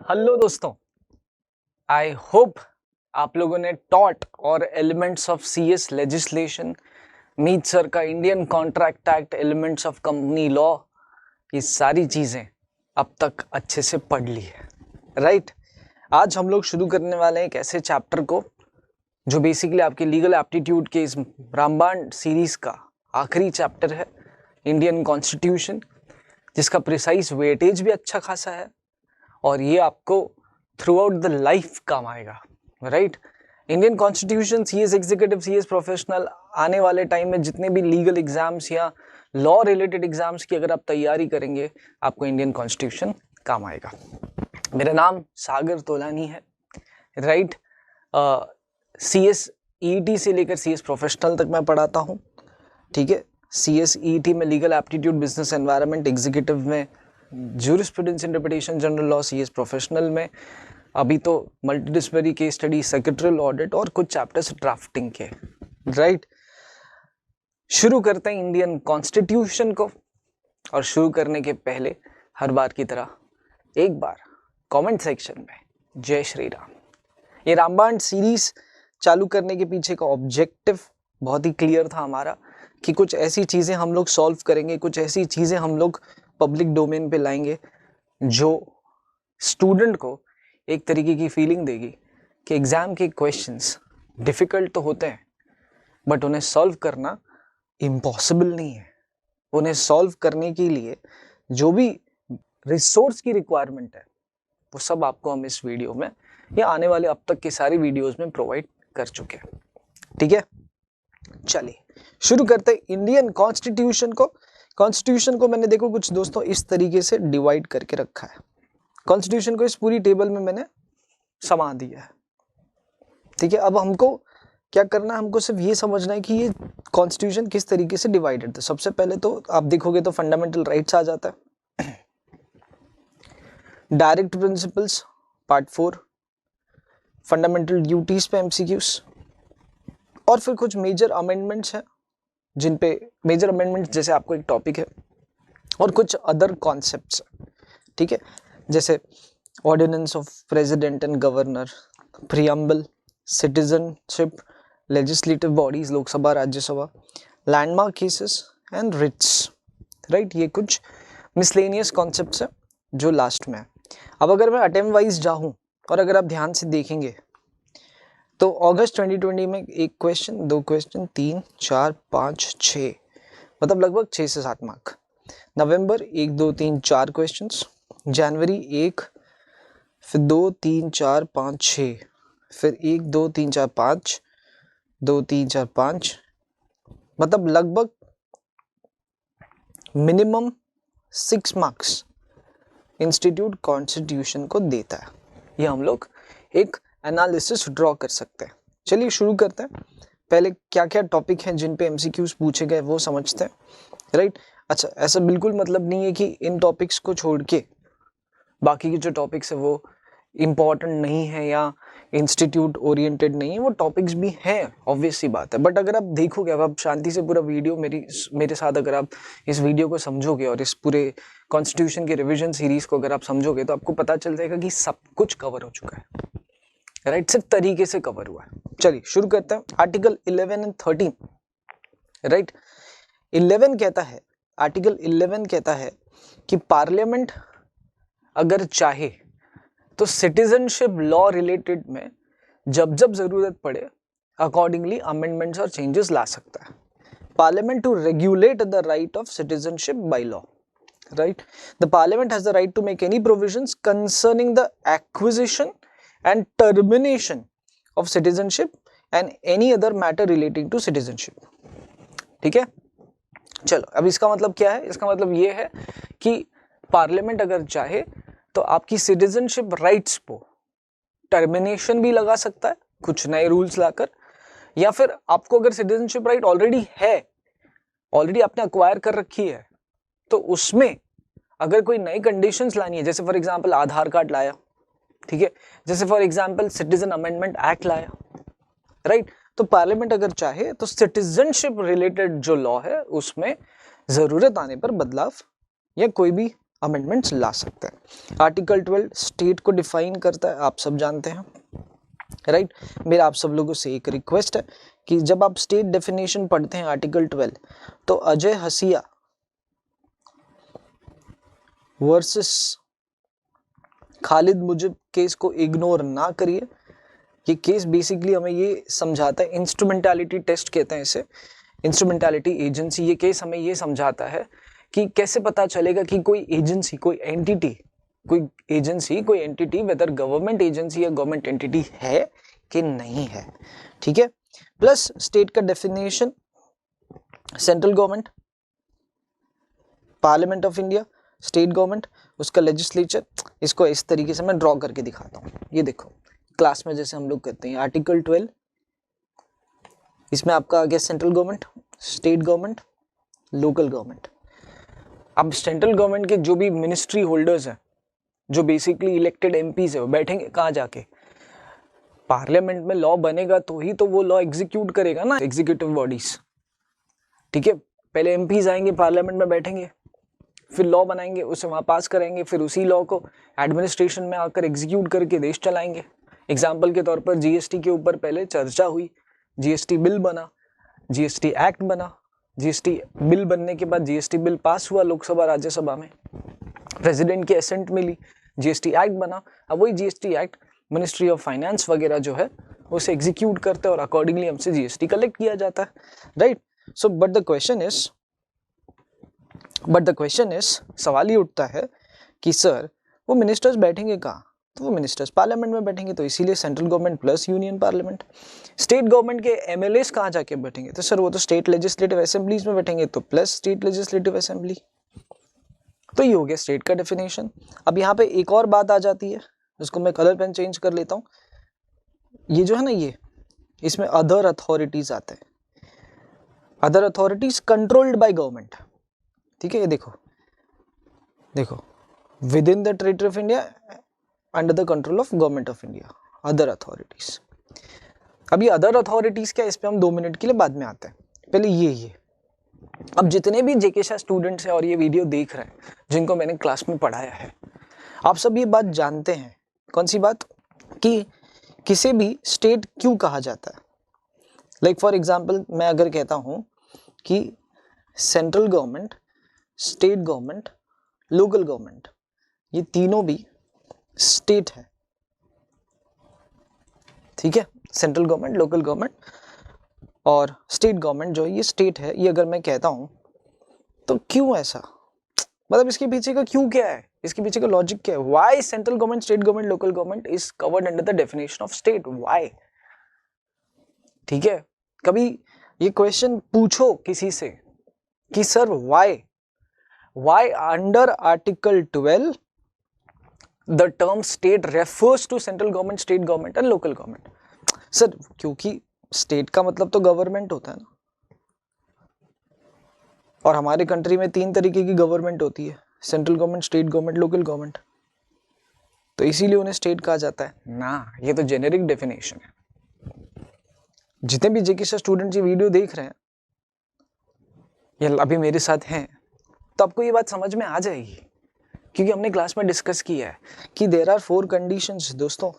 Hello दोस्तों, I hope आप लोगों ने टॉट और elements of CS legislation, Meet sir का Indian contract act, elements of company law, ये सारी चीजें अब तक अच्छे से पढ़ ली है, राइट? आज हम लोग शुरू करने वाले हैं एक ऐसे चैप्टर को जो बेसिकली आपके लीगल एप्टीट्यूड के इस रामबाण सीरीज का आखिरी चैप्टर है, इंडियन कॉन्स्टिट्यूशन, जिसका प्रिसाइज वेटेज भी अच्छा खासा है और ये आपको थ्रू आउट द लाइफ काम आएगा, right? Indian constitution, CS executive, CS professional, आने वाले टाइम में जितने भी लीगल एग्जाम्स या लॉ रिलेटेड एग्जाम्स की अगर आप तैयारी करेंगे, आपको इंडियन कॉन्स्टिट्यूशन काम आएगा। मेरा नाम सागर तोलानी है, राइट? सीएस ईटी से लेकर सीएस प्रोफेशनल तक मैं पढ़ाता हूँ, ठीक है? सीएस ईटी में legal aptitude, business environment, executive में jurisprudence interpretation, general law, CS professional में अभी तो multidisciplinary case study, secretarial audit और कुछ चैप्टर्स ड्राफ्टिंग के, राइट? शुरू करते हैं इंडियन कॉन्स्टिट्यूशन को, और शुरू करने के पहले हर बार की तरह एक बार कमेंट सेक्शन में जय श्री राम। ये रामबाण सीरीज चालू करने के पीछे का ऑब्जेक्टिव बहुत ही क्लियर था हमारा कि कुछ ऐसी चीजें हम लोग सॉल्व करेंगे, कुछ ऐसी चीजें हम लोग पब्लिक डोमेन पे लाएंगे जो स्टूडेंट को एक तरीके की फीलिंग देगी कि एग्जाम के क्वेश्चंस डिफिकल्ट तो होते हैं बट उन्हें सॉल्व करना इम्पॉसिबल नहीं है। उन्हें सॉल्व करने के लिए जो भी रिसोर्स की रिक्वायरमेंट है वो सब आपको हम इस वीडियो में या आने वाले अब तक के सारी वीडियोस में प्रोवाइड कर चुके हैं, ठीक है? चलिए शुरू करते हैं इंडियन कॉन्स्टिट्यूशन को। कॉन्स्टिट्यूशन को मैंने देखो कुछ दोस्तों इस तरीके से डिवाइड करके रखा है। कॉन्स्टिट्यूशन को इस पूरी टेबल में मैंने समा दिया है, ठीक है? अब हमको क्या करना है, हमको सिर्फ ये समझना है कि ये कॉन्स्टिट्यूशन किस तरीके से डिवाइडेड है। सबसे पहले तो आप देखोगे तो फंडामेंटल राइट्स आ जाता है, direct principles part 4, fundamental duties पे एमसीक्यूज, और फिर कुछ मेजर अमेंडमेंट्स हैं जिन पे मेजर अमेंडमेंट्स जैसे आपको एक टॉपिक है, और कुछ अदर कॉन्सेप्ट्स, ठीक है? जैसे ordinance of president and governor, preamble, citizenship, legislative bodies, Lok Sabha, Rajya Sabha, landmark cases and writs, right? ये कुछ मिसलेनियस कॉन्सेप्ट्स हैं जो लास्ट में है। अब अगर मैं अटेम्प्ट वाइज जाऊं और अगर आप ध्यान से देखेंगे तो अगस्त 2020 में एक क्वेश्चन, 2 क्वेश्चन, 3, 4, 5, 6, मतलब लगभग 6 से 7 मार्क। नवंबर 1, 2, 3, 4 क्वेश्चंस, जनवरी 1, फिर 2, 3, 4, 5, 6, फिर 1, 2, 3, 4, 5, 2, 3, 4, 5, मतलब लगभग मिनिमम 6 मार्क्स इंस्टीट्यूट कॉन्स्टिट्यूशन को देता है। ये हम लोग एक एनालिसिस ड्रॉ कर सकते हैं। चलिए शुरू करते हैं। पहले क्या क्या टॉपिक हैं जिन पे एमसीक्यूज पूछे गए वो समझते हैं, राइट? अच्छा, ऐसा बिल्कुल मतलब नहीं है कि इन टॉपिक्स को छोड़ के बाकी के जो टॉपिक्स है वो इम्पॉर्टेंट नहीं है या इंस्टीट्यूट ओरिएंटेड नहीं है, वो टॉपिक्स भी हैं, ऑब्वियस सी बात है। बट अगर आप देखोगे, अब आप शांति से पूरा वीडियो मेरे साथ अगर आप इस वीडियो को समझोगे और इस पूरे कॉन्स्टिट्यूशन के रिवीजन सीरीज को अगर आप समझोगे तो आपको पता चल जाएगा कि सब कुछ कवर हो चुका है, राइट? सिर्फ तरीके से कवर हुआ है। चलिए शुरू करते हैं। Article 11 and 13, right? 11 कहता है, आर्टिकल 11 कहता है कि पार्लियामेंट अगर चाहे तो सिटीजनशिप लॉ रिलेटेड में जब जब जरूरत पड़े अकॉर्डिंगली अमेंडमेंट्स और चेंजेस ला सकता है। Parliament to regulate the right of citizenship by law, right? The parliament has the right to make any provisions concerning the acquisition and termination of citizenship and any other matter relating to citizenship, ठीक है? चलो, अब इसका मतलब क्या है? इसका मतलब ये है कि पार्लियामेंट अगर चाहे तो आपकी सिटीजनशिप राइट्स को टर्मिनेशन भी लगा सकता है कुछ नए रूल्स लाकर, या फिर आपको अगर सिटीजनशिप राइट ऑलरेडी है, ऑलरेडी आपने अक्वायर कर रखी है, तो उसमें अगर कोई नई कंडीशंस लानी है, जैसे फॉर एग्जांपल आधार कार्ड लाया, ठीक है? जैसे for example citizen amendment act लाया, राइट? तो पार्लियामेंट अगर चाहे तो सिटीजनशिप रिलेटेड जो लॉ है उसमें जरूरत आने पर बदलाव या कोई भी अमेंडमेंट्स ला सकते हैं। आर्टिकल 12 स्टेट को डिफाइन करता है, आप सब जानते हैं, राइट। मेरा आप सब लोगों से एक रिक्वेस्ट है कि जब आप स्टेट डेफिनेशन पढ़ते हैं आर्टिकल 12, तो अजय हसिया वर्सेस खालिद मुजिब केस को इग्नोर ना करिए। ये केस बेसिकली हमें ये समझाता है, इंस्ट्रूमेंटालिटी टेस्ट कहते हैं इसे, इंस्ट्रूमेंटालिटी एजेंसी। ये केस हमें ये समझाता है कि कैसे पता चलेगा कि कोई एजेंसी, कोई एंटिटी, कोई एंटिटी वेदर गवर्नमेंट एजेंसी या गवर्नमेंट एंटिटी है कि नहीं है, ठीक है। प्लस स्टेट का definition, central government, parliament of India, state government, उसका लेजिस्लेचर। इसको इस तरीके से मैं ड्रॉ करके दिखाता हूँ। ये देखो क्लास में जैसे हम लोग करते हैं, आर्टिकल 12, इसमें आपका आ गया central government, state government, local government. अब सेंट्रल गवर्नमेंट के जो भी मिनिस्ट्री होल्डर्स हैं, जो बेसिकली इलेक्टेड एमपीज है, वो बैठेंगे कहाँ जाके, पार्लियामेंट में। लॉ बनेगा तो ही तो वो लॉ एग्जीक्यूट करेगा ना, एग्जीक्यूटिव बॉडीज, ठीक है। पहले एमपीज आएंगे, पार्लियामेंट में बैठेंगे, फिर लॉ बनाएंगे, उसे वहाँ पास करेंगे, फिर उसी लॉ को एडमिनिस्ट्रेशन में आकर एग्जीक्यूट करके देश चलाएंगे। एग्जाम्पल के तौर पर जीएसटी के ऊपर पहले चर्चा हुई, जीएसटी बिल बना, जीएसटी एक्ट बना, जीएसटी बिल बनने के बाद जीएसटी बिल पास हुआ लोकसभा राज्यसभा में, प्रेसिडेंट की एसेंट मिली, जीएसटी एक्ट बना। अब वही GST act ministry of finance वगैरह जो है उसे एग्जीक्यूट करते हैं और अकॉर्डिंगली हमसे जीएसटी कलेक्ट किया जाता है, right. So but the question is सवाल ये उठता है कि सर वो मिनिस्टर्स बैठेंगे कहाँ, तो वो मिनिस्टर्स पार्लियामेंट में बैठेंगे, तो इसीलिए central government plus union parliament. State government के एमएलएस कहाँ जाके बैठेंगे, तो सर वो तो स्टेट लेजिस्लेटिव असेंबलीज में बैठेंगे, तो प्लस स्टेट लेजिस्लेटिव असेंबली। तो ये हो गया स्टेट का डेफिनेशन। अब यहाँ पे एक और बात आ जाती है, जिसको मैं कलर पेन चेंज कर लेता हूँ। ये जो है ना, ये इसमें अदर अथॉरिटीज आते हैं, other authorities controlled by government, ठीक है। ये देखो with in the territory of India under the control of government of India, other authorities. अब ये अदर अथॉरिटीज क्या, इस पे हम 2 मिनट के लिए बाद में आते हैं। पहले ये अब जितने भी जेके शाह स्टूडेंट्स हैं और ये वीडियो देख रहे हैं, जिनको मैंने क्लास में पढ़ाया है, आप सब ये बात जानते हैं। कौन सी बात, कि किसे भी स्टेट क्यों कहा जाता है। लाइक फॉर एग्जाम्पल मैं अगर कहता हूं कि central government, state government, local government, ये तीनों भी स्टेट है, ठीक है। सेंट्रल गवर्नमेंट, लोकल गवर्नमेंट और स्टेट गवर्नमेंट जो है ये स्टेट है, ये अगर मैं कहता हूं तो क्यों ऐसा, मतलब इसके पीछे का क्यों क्या है, इसके पीछे का लॉजिक क्या है। Why central government, state government, local government is covered under the definition of state, why, ठीक है। कभी ये क्वेश्चन पूछो किसी से कि sir why under article 12 the term state refers to central government, state government and local government. Sir क्योंकि state का मतलब तो गवर्नमेंट होता है ना, और हमारे कंट्री में 3 तरीके की गवर्नमेंट होती है, central government, state government, local government, तो इसीलिए उन्हें स्टेट कहा जाता है ना। ये तो जेनेरिक डेफिनेशन है। जितने भी जेके स्टूडेंट ये वीडियो देख रहे हैं या अभी मेरे साथ हैं, तो आपको ये बात समझ में आ जाएगी, क्योंकि हमने क्लास में डिस्कस किया है कि देयर आर 4 कंडीशंस दोस्तों,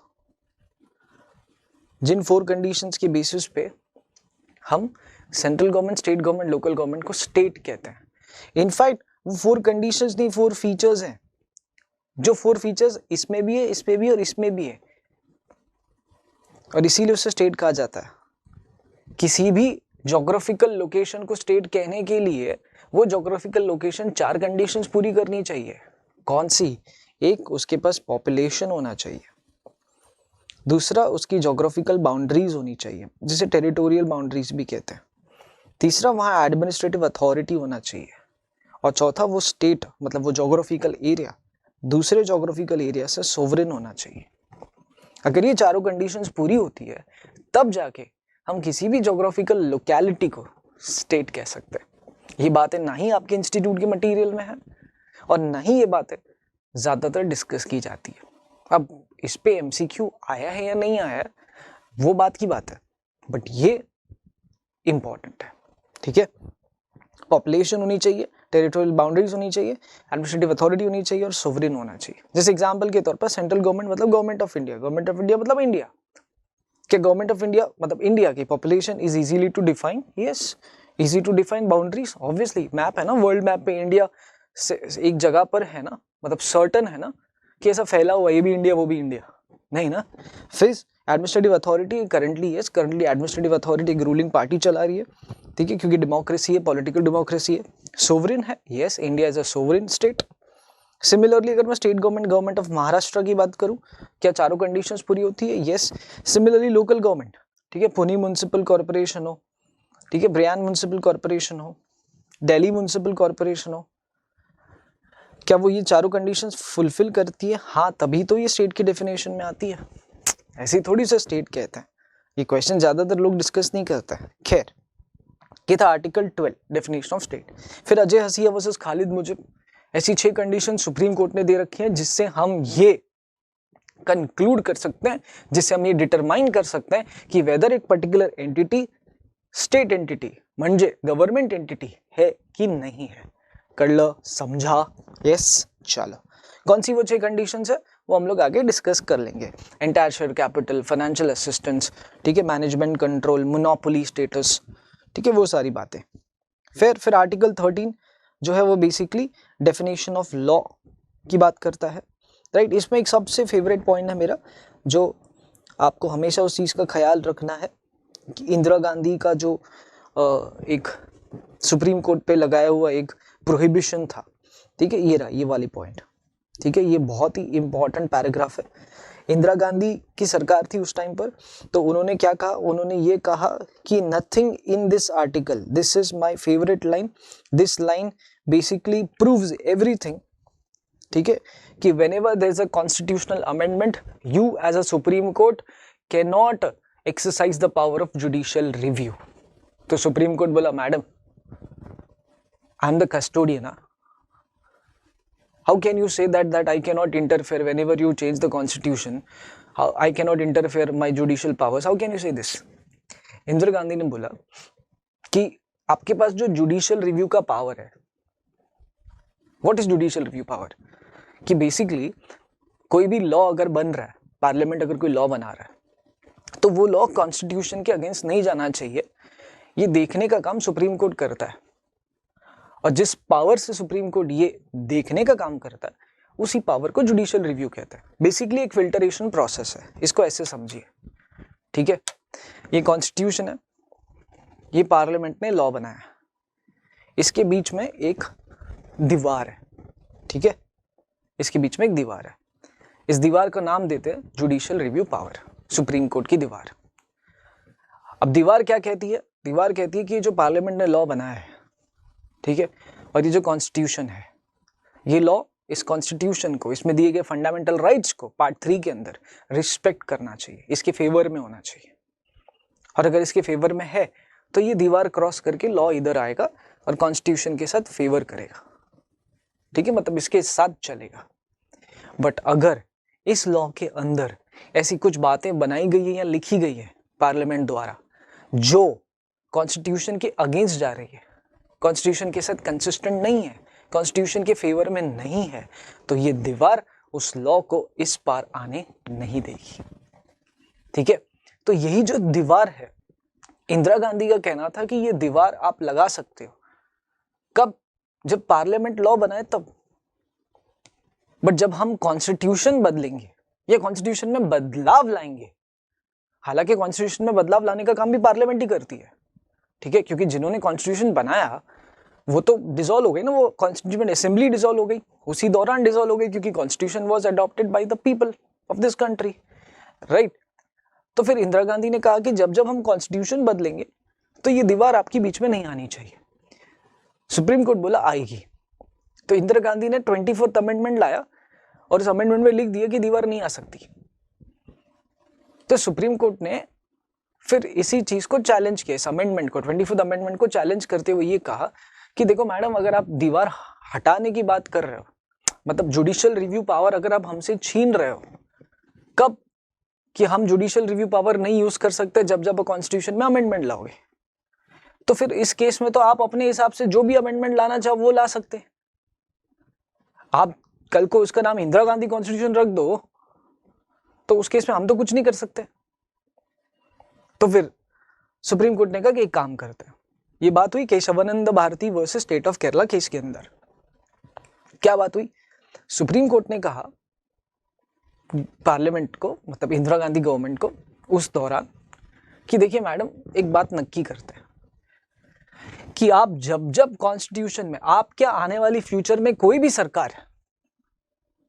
जिन 4 कंडीशंस के बेसिस पे हम central government, state government, local government को स्टेट कहते हैं। इनफैक्ट वो 4 कंडीशंस नहीं, 4 फीचर्स हैं, जो 4 फीचर्स इसमें भी है, इसमें भी और इसमें भी है, और इसीलिए उसे स्टेट कहा जाता है। किसी भी ज्योग्राफिकल लोकेशन को स्टेट कहने के लिए वो ज्योग्राफिकल लोकेशन 4 कंडीशंस पूरी करनी चाहिए। कौन सी? एक, उसके पास पॉपुलेशन होना चाहिए, दूसरा उसकी ज्योग्राफिकल बाउंड्रीज होनी चाहिए, जिसे टेरिटोरियल बाउंड्रीज भी कहते हैं, तीसरा वहाँ एडमिनिस्ट्रेटिव अथॉरिटी होना चाहिए, और चौथा वो स्टेट मतलब वो ज्योग्राफिकल एरिया दूसरे ज्योग्राफिकल एरिया से सोवरेन होना चाहिए। अगर ये चारों कंडीशंस पूरी होती है तब जाके हम किसी भी ज्योग्राफिकल लोकेलिटी को स्टेट कह सकते हैं। ये बातें ना ही आपके इंस्टीट्यूट के मटेरियल में है और ना ही ये बातें ज़्यादातर डिस्कस की जाती है। अब इस पे एमसीक्यू आया है या नहीं आया है वो बात की बात है, बट ये इंपॉर्टेंट है, ठीक है। पॉपुलेशन होनी चाहिए, टेरिटोरियल बाउंड्रीज होनी चाहिए, एडमिनिस्ट्रेटिव अथॉरिटी होनी चाहिए और सोवरेन होना चाहिए। जैसे एग्जांपल के तौर पर सेंट्रल गवर्नमेंट मतलब government of India, government of India मतलब इंडिया, कि गवर्नमेंट ऑफ इंडिया मतलब इंडिया की population is easily to define, yes easy to define boundaries, obviously map है ना, वर्ल्ड मैप पे इंडिया एक जगह पर है ना, मतलब सर्टन है ना कि ऐसा फैला हुआ, ये भी इंडिया वो भी इंडिया, नहीं ना। फिर administrative authority currently administrative authority एक रूलिंग पार्टी चला रही है, ठीक है, क्योंकि डेमोक्रेसी है, पॉलिटिकल डेमोक्रेसी है। सोवरेन है, yes India is a sovereign state. Similarly अगर मैं स्टेट गवर्नमेंट ऑफ महाराष्ट्र की बात करूं, क्या चारों कंडीशंस पूरी होती है? यस। सिमिलरली लोकल गवर्नमेंट, ठीक है, पुणे म्युनिसिपल कॉर्पोरेशन हो, ठीक है, ब्रियान म्युनिसिपल कॉर्पोरेशन हो, दिल्ली म्युनिसिपल कॉर्पोरेशन हो, क्या वो ये चारों कंडीशंस फुलफिल करती है? हाँ, तभी तो ये स्टेट की डेफिनेशन में आती है, ऐसी थोड़ी सा स्टेट कहते हैं। ये क्वेश्चन ज्यादातर लोग डिस्कस नहीं करते हैं। खैर, ये था आर्टिकल 12 डेफिनेशन ऑफ स्टेट। फिर अजय हसीया वर्सेस खालिद मुजिब, ऐसी 6 कंडीशन सुप्रीम कोर्ट ने दे रखी हैं जिससे हम ये कंक्लूड कर सकते हैं, जिससे हम ये डिटरमाइन कर सकते हैं कि वेदर एक पर्टिकुलर एंटिटी स्टेट एंटिटी म्हणजे गवर्नमेंट एंटिटी है कि नहीं है। कर लो, समझा? यस। चलो, कौन सी वो 6 कंडीशंस है वो हम लोग आगे डिस्कस कर लेंगे। Entire share capital, financial assistance, ठीक है, मैनेजमेंट कंट्रोल, मोनोपोली स्टेटस, ठीक है, वो सारी बातें। फिर आर्टिकल 13 जो है वो बेसिकली डेफिनेशन ऑफ लॉ की बात करता है, राइट। इसमें एक सबसे फेवरेट पॉइंट है मेरा, जो आपको हमेशा उस चीज़ का ख्याल रखना है कि इंदिरा गांधी का जो एक सुप्रीम कोर्ट पे लगाया हुआ एक प्रोहिबिशन था, ठीक है, ये रहा ये वाली पॉइंट, ठीक है, ये बहुत ही इंपॉर्टेंट पैराग्राफ है। इंदिरा गांधी की सरकार थी उस टाइम पर, तो उन्होंने क्या कहा? उन्होंने ये कहा कि nothing in this article, this is my favourite line, this line basically proves everything, ठीक है, कि whenever there is a constitutional amendment, you as a supreme court can not exercise the power of judicial review. तो supreme court बोला, madam I am the custodian, how can you say that I cannot interfere whenever you change the constitution, how I cannot interfere my judicial powers, how can you say this? Indira Gandhi ने बोला कि आपके पास जो judicial review का power है, what is judicial review power? कि basically कोई भी लॉ अगर बन रहा है, पार्लियामेंट अगर कोई लॉ बना रहा है, तो वो लॉ कॉन्स्टिट्यूशन के अगेंस्ट नहीं जाना चाहिए, ये देखने का काम सुप्रीम कोर्ट करता है। और जिस पावर से सुप्रीम कोर्ट ये देखने का काम करता है, उसी पावर को जुडिशियल रिव्यू कहते हैं। बेसिकली एक फिल्टरेशन प्रोसेस है, इसको ऐसे समझिए, ठीक है। ये कॉन्स्टिट्यूशन है, ये पार्लियामेंट ने लॉ बनाया है, इसके बीच में एक दीवार है, ठीक है, इसके बीच में एक दीवार है, इस दीवार का नाम देते हैं judicial review power, supreme court की दीवार। अब दीवार क्या कहती है? दीवार कहती है कि जो पार्लियामेंट ने लॉ बनाया है, ठीक है, और ये जो कॉन्स्टिट्यूशन है, ये लॉ इस कॉन्स्टिट्यूशन को, इसमें दिए गए फंडामेंटल राइट्स को पार्ट 3 के अंदर रिस्पेक्ट करना चाहिए, इसके फेवर में होना चाहिए। और अगर इसके फेवर में है तो ये दीवार क्रॉस करके लॉ इधर आएगा और कॉन्स्टिट्यूशन के साथ फेवर करेगा, ठीक है, मतलब इसके साथ चलेगा। बट अगर इस लॉ के अंदर ऐसी कुछ बातें बनाई गई है या लिखी गई है पार्लियामेंट द्वारा जो कॉन्स्टिट्यूशन के अगेंस्ट जा रही है, कॉन्स्टिट्यूशन के साथ कंसिस्टेंट नहीं है, कॉन्स्टिट्यूशन के फेवर में नहीं है, तो ये दीवार उस लॉ को इस पार आने नहीं देगी, ठीक है। तो यही जो दीवार है, इंदिरा गांधी का कहना था कि ये दीवार आप लगा सकते हो, कब? जब पार्लियामेंट लॉ बनाए तब। बट जब हम कॉन्स्टिट्यूशन बदलेंगे या कॉन्स्टिट्यूशन में बदलाव लाएंगे, हालांकि कॉन्स्टिट्यूशन में बदलाव लाने का काम भी पार्लियामेंट ही करती है, ठीक है, क्योंकि जिन्होंने कॉन्स्टिट्यूशन बनाया वो तो डिसॉल्व हो गई ना, वो कॉन्स्टिट्यूशन असेंबली डिसॉल्व हो गई, उसी दौरान डिसॉल्व हो गई, क्योंकि constitution was adopted by the people of this country, right. तो फिर इंदिरा गांधी ने कहा कि जब जब हम कॉन्स्टिट्यूशन बदलेंगे तो ये दीवार आपके बीच में नहीं आनी चाहिए। सुप्रीम कोर्ट बोला आएगी, तो इंदिरा गांधी ने 24th अमेंडमेंट लाया और इस अमेंडमेंट में लिख दिया कि दीवार नहीं आ सकती। तो सुप्रीम कोर्ट ने फिर इसी चीज को चैलेंज किया, इस अमेंडमेंट को, 24th अमेंडमेंट को चैलेंज करते हुए ये कहा कि देखो मैडम, अगर आप दीवार हटाने की बात कर रहे हो, मतलब जुडिशियल रिव्यू पावर अगर आप हमसे छीन रहे हो, कब? कि हम जुडिशियल रिव्यू पावर नहीं यूज कर सकते जब जब कॉन्स्टिट्यूशन में अमेंडमेंट लाओगे। तो फिर इस केस में तो आप अपने हिसाब से जो भी अमेंडमेंट लाना चाहो वो ला सकते हैं। आप कल को उसका नाम इंदिरा गांधी कॉन्स्टिट्यूशन रख दो तो उस केस में हम तो कुछ नहीं कर सकते। तो फिर सुप्रीम कोर्ट ने कहा कि एक काम करते हैं। ये बात हुई Keshavananda Bharati versus state of Kerala case के अंदर। क्या बात हुई? सुप्रीम कोर्ट ने कहा पार्लियामेंट को, मतलब इंदिरा गांधी गवर्नमेंट को उस दौरान, कि देखिए मैडम, एक बात नक्की करते हैं कि आप जब जब कॉन्स्टिट्यूशन में, आप क्या आने वाली फ्यूचर में कोई भी सरकार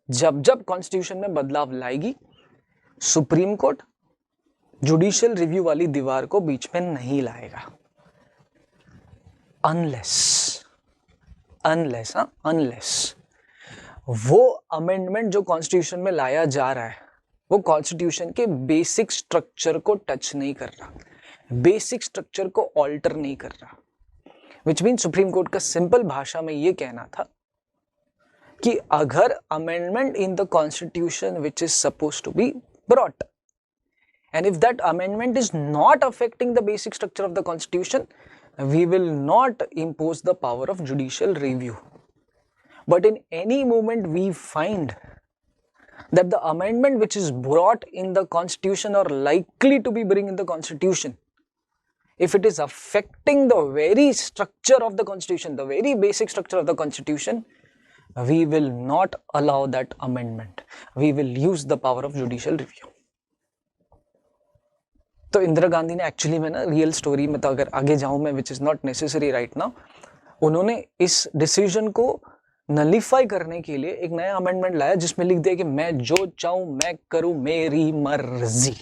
जब जब कॉन्स्टिट्यूशन में बदलाव लाएगी, सुप्रीम कोर्ट जुडिशियल रिव्यू वाली दीवार को बीच में नहीं लाएगा, अनलेस वो अमेंडमेंट जो कॉन्स्टिट्यूशन में लाया जा रहा है वो कॉन्स्टिट्यूशन के बेसिक स्ट्रक्चर को टच नहीं कर रहा, बेसिक स्ट्रक्चर को ऑल्टर नहीं कर रहा। विच मीन सुप्रीम कोर्ट का सिंपल भाषा में ये कहना था कि अगर amendment in the constitution which is suppose to be brought and if that amendment is not affecting the basic structure of the constitution, we will not impose the power of judicial review. But in any moment we find that the amendment which is brought in the constitution or likely to be bring in the constitution, if it is affecting the very structure of the constitution, the very basic structure of the constitution, we will not allow that amendment. We will use the power of judicial review. तो इंदिरा गांधी ने actually में ना, real story में तो अगर आगे जाऊं मैं, which is not necessary right now, उन्होंने इस डिसीजन को नलिफाई करने के लिए एक नया अमेंडमेंट लाया जिसमें लिख दिया कि मैं जो चाहूं मैं करूं, मेरी मर्जी।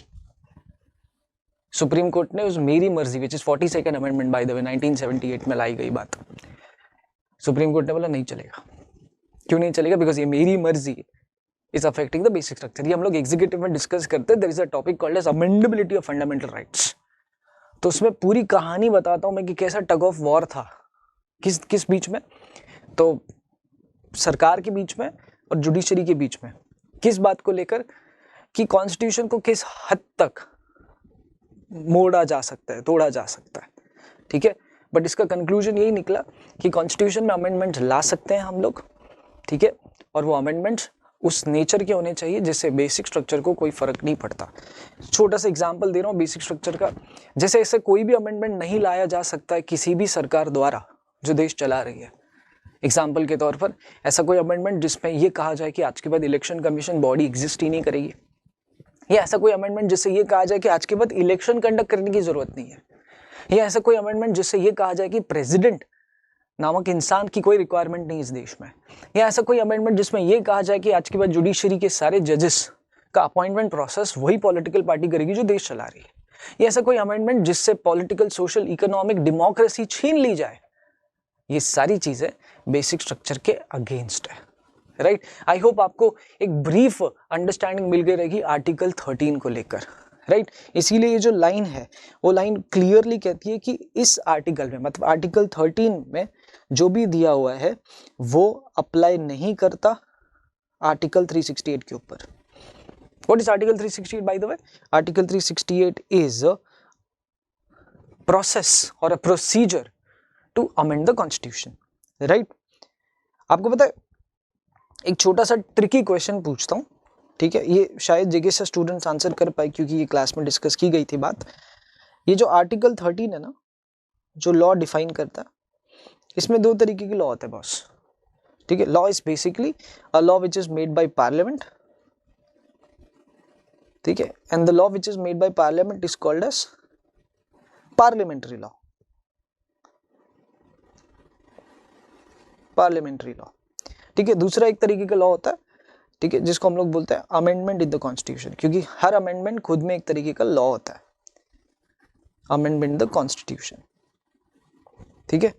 सुप्रीम कोर्ट ने उस मेरी मर्जी, which is 42nd amendment by the वे, 1978 में लाई गई बात, सुप्रीम कोर्ट ने बोला नहीं चलेगा। क्यों नहीं चलेगा? बिकॉज ये मेरी मर्जी is affecting the basic structure. ये हम लोग एग्जीक्यूटिव में डिस्कस करते हैं। there is a topic called as amendability of fundamental rights. तो उसमें पूरी कहानी बताता हूं मैं कि कैसा टग ऑफ वॉर था, किस बीच में, तो सरकार के बीच में और जुडिशरी के बीच में, किस बात को लेकर कि कॉन्स्टिट्यूशन को किस हद तक मोड़ा जा सकता है, तोड़ा जा सकता है, ठीक है। बट इसका कंक्लूजन यही निकला कि कॉन्स्टिट्यूशन में अमेंडमेंट ला सकते हैं हम लोग, ठीक है, और वो अमेंडमेंट्स उस नेचर के होने चाहिए जिससे बेसिक स्ट्रक्चर को कोई फर्क नहीं पड़ता। छोटा सा एग्जांपल दे रहा हूँ बेसिक स्ट्रक्चर का। जैसे ऐसे कोई भी अमेंडमेंट नहीं लाया जा सकता है किसी भी सरकार द्वारा जो देश चला रही है। एग्जांपल के तौर पर ऐसा कोई अमेंडमेंट जिसमें ये कहा जाए कि आज के बाद इलेक्शन कमीशन बॉडी एग्जिस्ट ही नहीं करेगी, या ऐसा कोई अमेंडमेंट जिससे ये कहा जाए कि आज के बाद इलेक्शन कंडक्ट करने की जरूरत नहीं है, या ऐसा कोई अमेंडमेंट जिससे ये कहा जाए कि प्रेसिडेंट नामक इंसान की कोई रिक्वायरमेंट नहीं इस देश में, या ऐसा कोई अमेंडमेंट जिसमें यह कहा जाए कि आज के बाद जुडिशरी के सारे जजेस का अपॉइंटमेंट प्रोसेस वही पॉलिटिकल पार्टी करेगी जो देश चला रही है, या ऐसा कोई अमेंडमेंट जिससे पॉलिटिकल, सोशल, इकोनॉमिक डेमोक्रेसी छीन ली जाए। ये सारी चीजें बेसिक स्ट्रक्चर के अगेंस्ट है, राइट। आई होप आपको एक ब्रीफ अंडरस्टैंडिंग मिल गई रहेगी आर्टिकल 13 को लेकर, राइट। इसीलिए ये जो लाइन है वो लाइन क्लियरली कहती है कि इस आर्टिकल में, मतलब आर्टिकल 13 में जो भी दिया हुआ है वो अप्लाई नहीं करता आर्टिकल 368 के ऊपर। What is article 368 by the way? Article 368 is a process और a procedure to amend the constitution, right. आपको पता है, एक छोटा सा ट्रिकी क्वेश्चन पूछता हूं, ठीक है, ये शायद जगह से स्टूडेंट्स आंसर कर पाए क्योंकि ये क्लास में डिस्कस की गई थी बात। ये जो आर्टिकल 13 है ना, जो लॉ डिफाइन करता है, इसमें दो तरीके के लॉ होते हैं बॉस, ठीक है। Law is basically a law which is made by parliament, ठीक है, and the law which is made by parliament is called as parliamentary law, parliamentary law, ठीक है। दूसरा एक तरीके का लॉ होता है, ठीक है, जिसको हम लोग बोलते हैं अमेंडमेंट इन द कॉन्स्टिट्यूशन, क्योंकि हर अमेंडमेंट खुद में एक तरीके का लॉ होता है, अमेंडमेंट इन द कॉन्स्टिट्यूशन, ठीक है।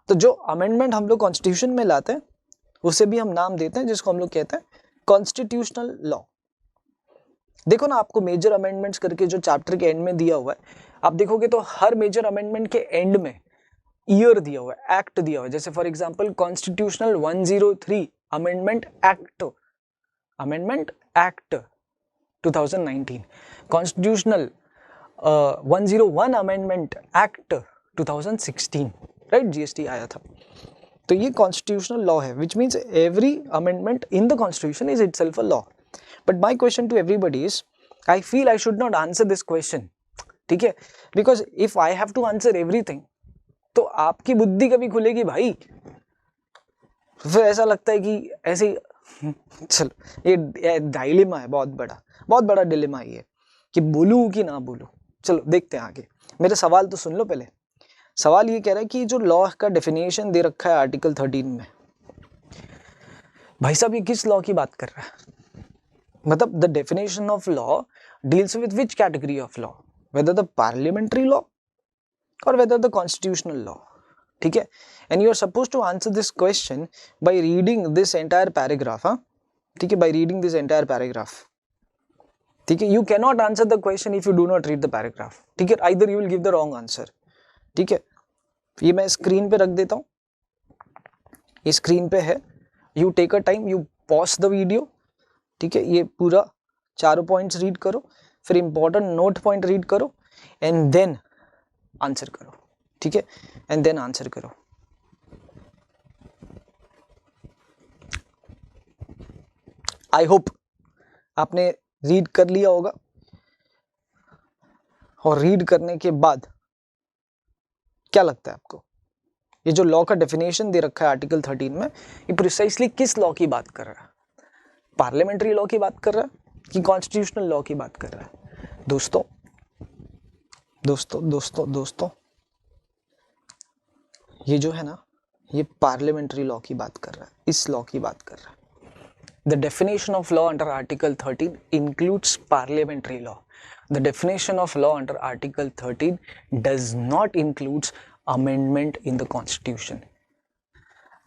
तो जो अमेंडमेंट हम लोग कॉन्स्टिट्यूशन में लाते हैं उसे भी हम नाम देते हैं जिसको हम लोग कहते हैं कॉन्स्टिट्यूशनल लॉ। देखो ना, आपको मेजर अमेंडमेंट्स करके जो चैप्टर के एंड में दिया हुआ है, आप देखोगे तो हर मेजर अमेंडमेंट के एंड में ईयर दिया हुआ है, एक्ट दिया हुआ है। जैसे for example constitutional 103 amendment act, amendment act 2019, constitutional 101 amendment act 2016, right, GST आया था। तो ये कॉन्स्टिट्यूशनल लॉ है, which means every amendment in the constitution is itself a law. But my question to everybody is, I feel I should not answer this question, ठीक है, because if I have to answer everything तो आपकी बुद्धि कभी खुलेगी भाई? फिर ऐसा लगता है कि ऐसे चलो, ये डायलेमा है, बहुत बड़ा डिलेमा ये, कि बोलूं कि ना बोलूं। चलो देखते हैं आगे। मेरे सवाल तो सुन लो पहले। सवाल ये कह रहा है कि जो लॉ का डेफिनेशन दे रखा है आर्टिकल 13 में, भाई साहब ये किस लॉ की बात कर रहा है? मतलब the definition of law deals with which category of law, whether the parliamentary law और वेदर द कॉन्स्टिट्यूशनल लॉ, ठीक है। And you are suppose to answer this question by reading this entire paragraph, हाँ, ठीक है, by reading this entire paragraph, ठीक है। You can not answer the question if you do not read the paragraph, ठीक है, either you will give the wrong answer, ठीक है। ये मैं स्क्रीन पे रख देता हूँ, ये स्क्रीन पे है, you take a time, you pause the video, ठीक है, ये पूरा 4 पॉइंट्स रीड करो, फिर इंपॉर्टेंट नोट पॉइंट रीड करो एंड देन आंसर करो, ठीक है, एंड देन आंसर करो। आई होप आपने रीड कर लिया होगा, और रीड करने के बाद क्या लगता है आपको, ये जो लॉ का डेफिनेशन दे रखा है आर्टिकल 13 में, ये प्रिसाइसली किस लॉ की बात कर रहा है? पार्लियामेंट्री लॉ की बात कर रहा है कि कॉन्स्टिट्यूशनल लॉ की बात कर रहा है? दोस्तों दोस्तों दोस्तों दोस्तों, ये जो है ना, ये पार्लियामेंट्री लॉ की बात कर रहा है, इस लॉ की बात कर रहा है। The definition of law under Article 13 includes parliamentary law. The definition of law under Article 13 does not include amendment in the Constitution.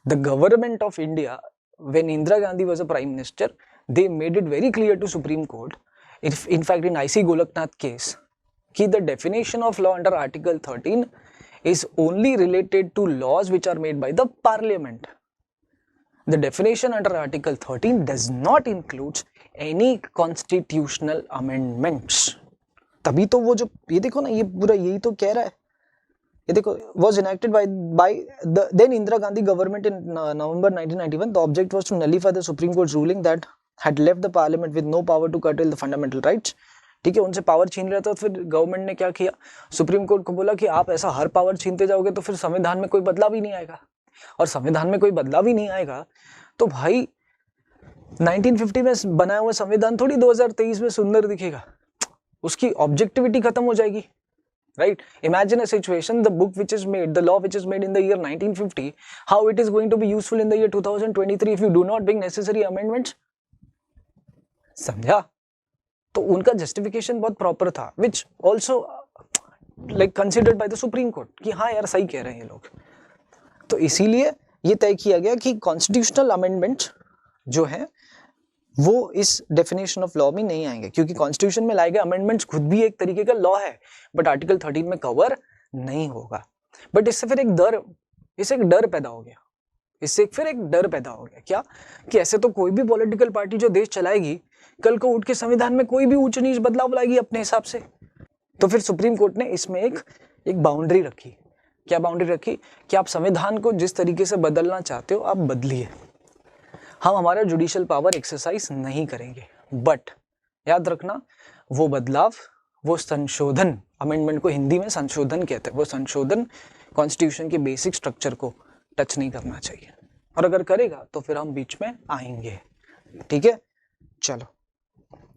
The government of India, when Indira Gandhi was a Prime Minister, they made it very clear to Supreme Court, in fact in IC Golaknath case, that the definition of law under Article 13 is only related to laws which are made by the Parliament. The definition under Article 13 does not include any constitutional amendments. तभी तो वो जो ये देखो ना, ये पूरा यही तो कह रहा है, ये देखो, was enacted by the then Indira Gandhi government in November 1991. The object was to nullify the Supreme Court's ruling that had left the Parliament with no power to curtail the fundamental rights. ठीक है, उनसे power छीन रहा था, तो फिर government ने क्या किया, सुप्रीम कोर्ट को बोला कि आप ऐसा हर पावर छीनते जाओगे तो फिर संविधान में कोई बदलाव ही नहीं आएगा, और संविधान में कोई बदलाव ही नहीं आएगा तो भाई 1950 में बनाया हुआ संविधान थोड़ी 2023 में सुंदर दिखेगा, उसकी ऑब्जेक्टिविटी खत्म हो जाएगी, right. Imagine a situation, the book which is made, the law which is made in the year 1950, how it is going to be useful in the year 2023 if you do not bring necessary amendments. समझा? तो उनका justification बहुत proper था, which also like considered by the supreme court कि हाँ यार सही कह रहे हैं ये लोग। तो इसीलिए ये तय किया गया कि कॉन्स्टिट्यूशनल अमेंडमेंट जो है वो इस डेफिनेशन ऑफ लॉ में नहीं आएंगे, क्योंकि कॉन्स्टिट्यूशन में लाए गए अमेंडमेंट्स खुद भी एक तरीके का लॉ है, बट आर्टिकल 13 में कवर नहीं होगा। बट इससे फिर एक डर पैदा हो गया, क्या कि ऐसे तो कोई भी पॉलिटिकल पार्टी जो देश चलाएगी, कल को उठ के संविधान में कोई भी ऊंच नीच बदलाव लाएगी अपने हिसाब से। तो फिर सुप्रीम कोर्ट ने इसमें एक बाउंड्री रखी। क्या बाउंड्री रखी? कि आप संविधान को जिस तरीके से बदलना चाहते हो आप बदलिए, हम हमारा जुडिशियल पावर एक्सरसाइज नहीं करेंगे। बट याद रखना, वो बदलाव, वो संशोधन, अमेंडमेंट को हिंदी में संशोधन कहते हैं, वो संशोधन कॉन्स्टिट्यूशन के बेसिक स्ट्रक्चर को टच नहीं करना चाहिए, और अगर करेगा तो फिर हम बीच में आएंगे। ठीक है, चलो,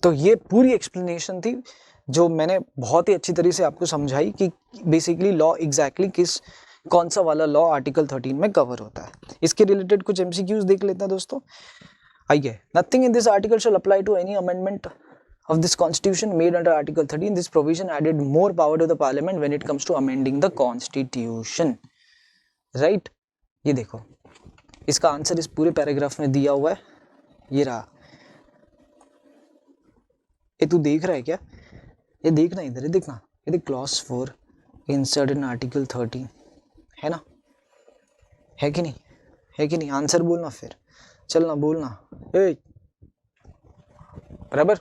तो ये पूरी एक्सप्लेनेशन थी जो मैंने बहुत ही अच्छी तरीके से आपको समझाई कि बेसिकली लॉ एग्जैक्टली कौन सा वाला लॉ आर्टिकल 13 में कवर होता है। इसके रिलेटेड कुछ एमसीक्यूज देख लेते हैं दोस्तों। आइए, nothing in this article shall apply to any amendment of this constitution made under article 13. This provision added more power to the parliament when it comes to amending the constitution. Right? ये देखो, इसका answer इस पूरे paragraph में दिया हुआ है, ये रहा। ये तू देख रहा है क्या? ये देखना, इधर है, देखना, ये देख, क्लॉज 4 इंसर्ट इन आर्टिकल 13 है ना, है कि नहीं? है कि नहीं? आंसर बोलना, फिर चलना, बोलना, बराबर।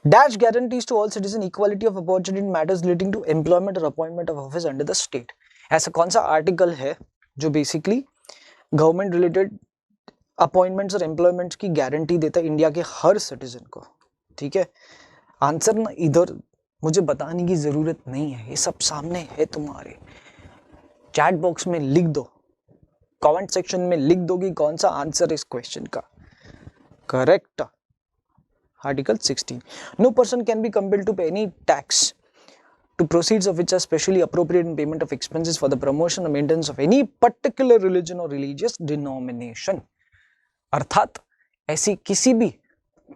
Dash guarantees to all citizen equality of opportunity in matters relating to employment or appointment of office under the state. ऐसा कौन सा आर्टिकल है जो बेसिकली गवर्नमेंट रिलेटेड अपॉइंटमेंट्स और एम्प्लॉयमेंट्स की गारंटी देता है इंडिया के हर सिटीजन को? ठीक है, आंसर ना इधर मुझे बताने की जरूरत नहीं है, ये सब सामने है तुम्हारे। चैट बॉक्स में लिख दो, कमेंट सेक्शन में लिख दो कि कौन सा आंसर इस क्वेश्चन का correct. Article 16. No person can be compelled to pay any tax to proceeds of which are specially appropriate in payment of expenses for the promotion or maintenance of any particular religion or religious denomination. अर्थात ऐसी किसी भी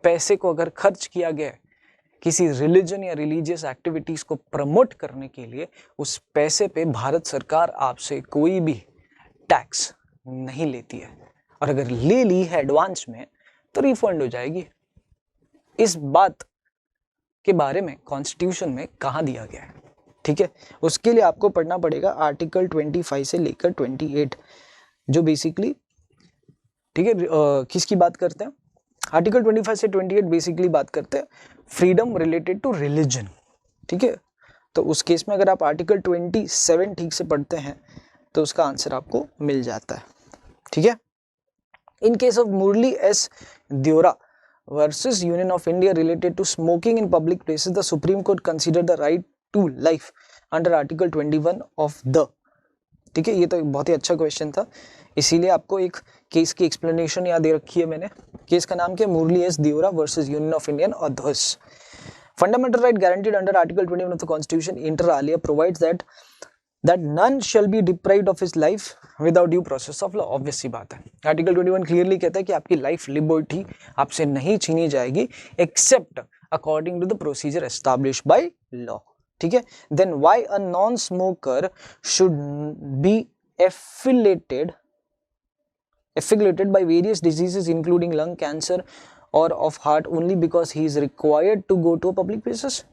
पैसे को अगर खर्च किया गया है किसी रिलीजन या रिलीजियस एक्टिविटीज को प्रमोट करने के लिए, उस पैसे पे भारत सरकार आपसे कोई भी टैक्स नहीं लेती है, और अगर ले ली है एडवांस में तो रिफंड हो जाएगी। इस बात के बारे में कॉन्स्टिट्यूशन में कहा दिया गया है, ठीक है। उसके लिए आपको पढ़ना पड़ेगा आर्टिकल 25 से लेकर 28, जो बेसिकली, ठीक है, किसकी बात करते हैं? आर्टिकल 25 से 28 बेसिकली बात करते हैं फ्रीडम रिलेटेड टू रिलीजन, ठीक है। तो उस केस में अगर आप आर्टिकल 27 ठीक से पढ़ते हैं तो उसका आंसर आपको मिल जाता है, ठीक है। In case of Murli S Deora versus Union of India related to smoking in public places, the Supreme Court considered the right to life under Article 21 of the, ठीक है। ये तो बहुत ही अच्छा क्वेश्चन था, इसीलिए आपको एक केस की एक्सप्लेनेशन याद दे रखी है मैंने। केस का नाम क्या है? Murli S Deora versus union of Indian others. Fundamental right guaranteed under article 21 of the constitution inter alia provides that none shall be deprived of his life without due process of law। Obvious सी बात है, article 21 clearly कहता है कि आपकी life liberty आपसे नहीं छीनी जाएगी except according to the procedure established by law, ठीक है। Then why a non smoker should be affiliated by various diseases including lung cancer or of heart only because he is required to go to a public places?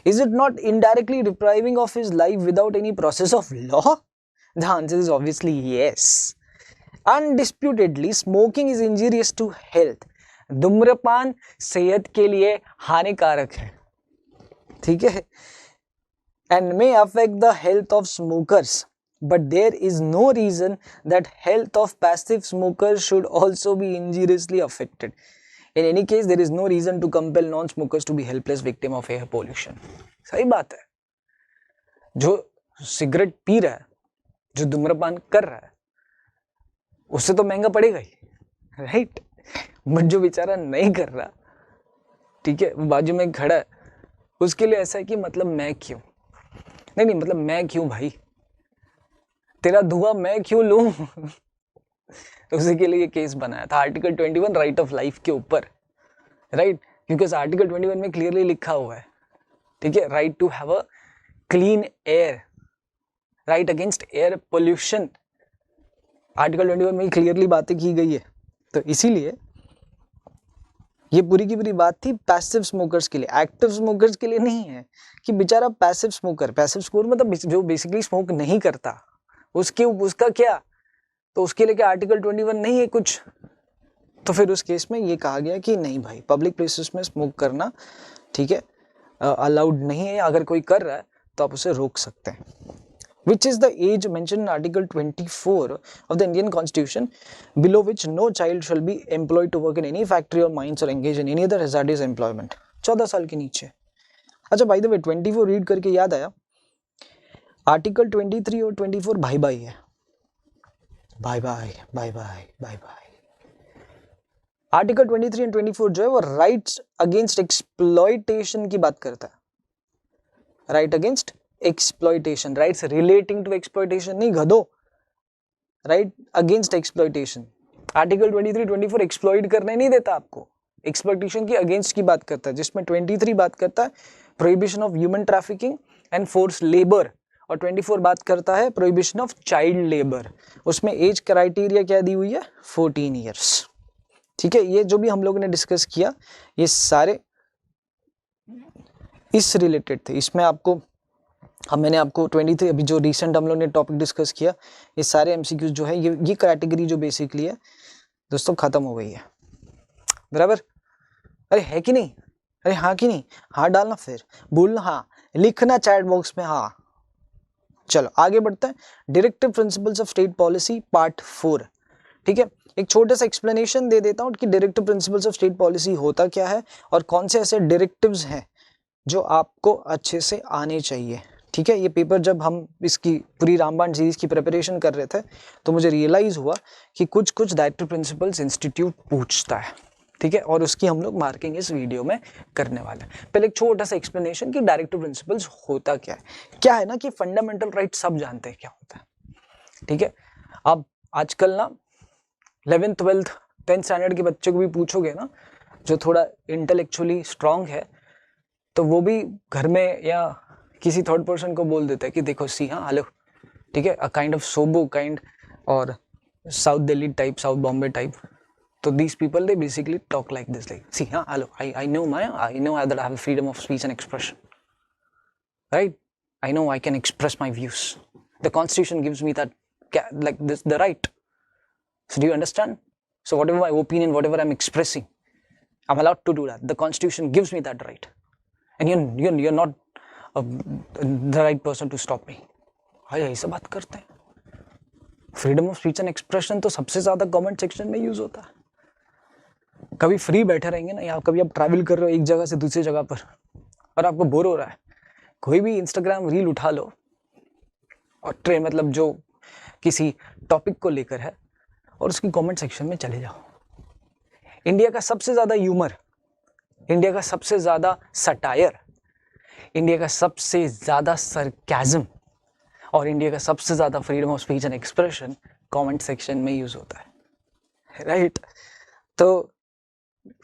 Is it not indirectly depriving of his life without any process of law? The answer is obviously yes. Undisputedly, smoking is injurious to health. धूम्रपान सेहत के लिए हानिकारक है, ठीक है, and may affect the health of smokers. But there is no reason that health of passive smokers should also be injuriously affected. In any case, there is no reason to compel non-smokers to be helpless victim of air pollution. सही बात है, जो cigarette P रहा है, जो धूम्रपान कर रहा है, उससे तो महंगा पड़ेगा ही, राइट। बट जो बेचारा नहीं कर रहा, ठीक है, वो बाजू में खड़ा है, उसके लिए ऐसा है कि मतलब मैं क्यों, नहीं मतलब मैं क्यों भाई, तेरा धुआं मैं क्यों लूं? उसी के लिए ये केस बनाया था आर्टिकल 21 राइट ऑफ लाइफ के ऊपर, राइट, क्योंकि आर्टिकल 21 में क्लियरली लिखा हुआ है, ठीक है, right to have a clean air, right against air pollution, article 21 में क्लियरली बातें की गई है। तो इसीलिए ये पूरी की पूरी बात थी पैसिव स्मोकर्स के लिए, एक्टिव स्मोकर्स के लिए नहीं है कि बेचारा पैसिव स्मोकर मतलब जो बेसिकली स्मोक नहीं करता, उसका क्या, तो उसके लिए क्या आर्टिकल 21 नहीं है कुछ? तो फिर उस केस में ये कहा गया कि नहीं भाई, पब्लिक प्लेसेस में स्मोक करना, ठीक है, अलाउड नहीं है। अगर कोई कर रहा है तो आप उसे रोक सकते हैं। Which is the age mentioned in Article 24 of the Indian Constitution, below which no child shall be employed to work in any factory or mines or engage in any other hazardous employment? 14 साल के नीचे। अच्छा, bye the way 24 read करके याद आया, article 23 और 24 भाई भाई है, bye bye bye bye bye bye. Article 23 and 24 जो है वो राइट्स अगेंस्ट एक्सप्लॉयटेशन की बात करता है, right against exploitation, rights relating to exploitation नहीं गधो, right against exploitation. Article 23 24 exploit करने नहीं देता आपको, एक्सप्लॉयटेशन की अगेंस्ट की बात करता है, जिसमें 23 बात करता है prohibition of human trafficking and force labour, और 24 बात करता है प्रोहिबिशन ऑफ चाइल्ड लेबर। उसमें एज क्राइटेरिया क्या दी हुई है? 14 ईयर्स, ठीक है। ये जो भी हम लोगों ने डिस्कस किया ये सारे इस रिलेटेड थे। इसमें आपको मैंने आपको 23 अभी जो रिसेंट हम लोग ने टॉपिक डिस्कस किया, ये सारे एमसीक्यूज जो है ये कैटेगरी जो बेसिकली है दोस्तों खत्म हो गई है, बराबर? अरे है कि नहीं? अरे हाँ कि नहीं, हाँ डालना, फिर बोलना हाँ, लिखना चैट बॉक्स में हाँ। चलो आगे बढ़ते हैं। Directive principles of state policy part 4। ठीक है, एक छोटा सा एक्सप्लेनेशन दे देता हूँ कि directive principles of state policy होता क्या है और कौन से ऐसे डायरेक्टिव्स हैं जो आपको अच्छे से आने चाहिए। ठीक है, ये पेपर जब हम इसकी पूरी रामबाण सीरीज की प्रिपरेशन कर रहे थे तो मुझे रियलाइज हुआ कि कुछ कुछ डायरेक्टिव प्रिंसिपल्स इंस्टीट्यूट पूछता है। ठीक है, और उसकी हम लोग मार्किंग इस वीडियो में करने वाले हैं। पहले एक छोटा सा एक्सप्लेनेशन कि डायरेक्टिव प्रिंसिपल्स होता क्या है। क्या है ना कि फंडामेंटल राइट सब जानते हैं क्या होता है। ठीक है, अब आजकल ना 11th 12th 10th स्टैंडर्ड के बच्चे को भी पूछोगे ना, जो थोड़ा इंटेलेक्चुअली स्ट्रांग है, तो वो भी घर में या किसी थर्ड पर्सन को बोल देता है कि देखो सी हाँ हेलो। ठीक है, अ काइंड ऑफ सोबो काइंड और south Delhi type, south Bombay type. तो these people they basically talk like this, like see hello, I know that I have freedom of speech and expression, right? I know I can express my views. The constitution gives me that like this the right. So do you understand? So whatever my opinion, whatever I'm expressing, I'm allowed to do that. The constitution gives me that right, and you're not the right person to stop me. भाई ऐसा बात करते हैं। Freedom of speech and expression तो सबसे ज्यादा comment section में use होता है। कभी फ्री बैठे रहेंगे ना, या कभी आप ट्रैवल कर रहे हो एक जगह से दूसरी जगह पर और आपको बोर हो रहा है, कोई भी इंस्टाग्राम रील उठा लो और ट्रेन मतलब जो किसी टॉपिक को लेकर है और उसकी कमेंट सेक्शन में चले जाओ। इंडिया का सबसे ज्यादा ह्यूमर, इंडिया का सबसे ज्यादा सटायर, इंडिया का सबसे ज्यादा सरकाज़म और इंडिया का सबसे ज्यादा freedom of speech and expression comment section में यूज होता है, राइट? तो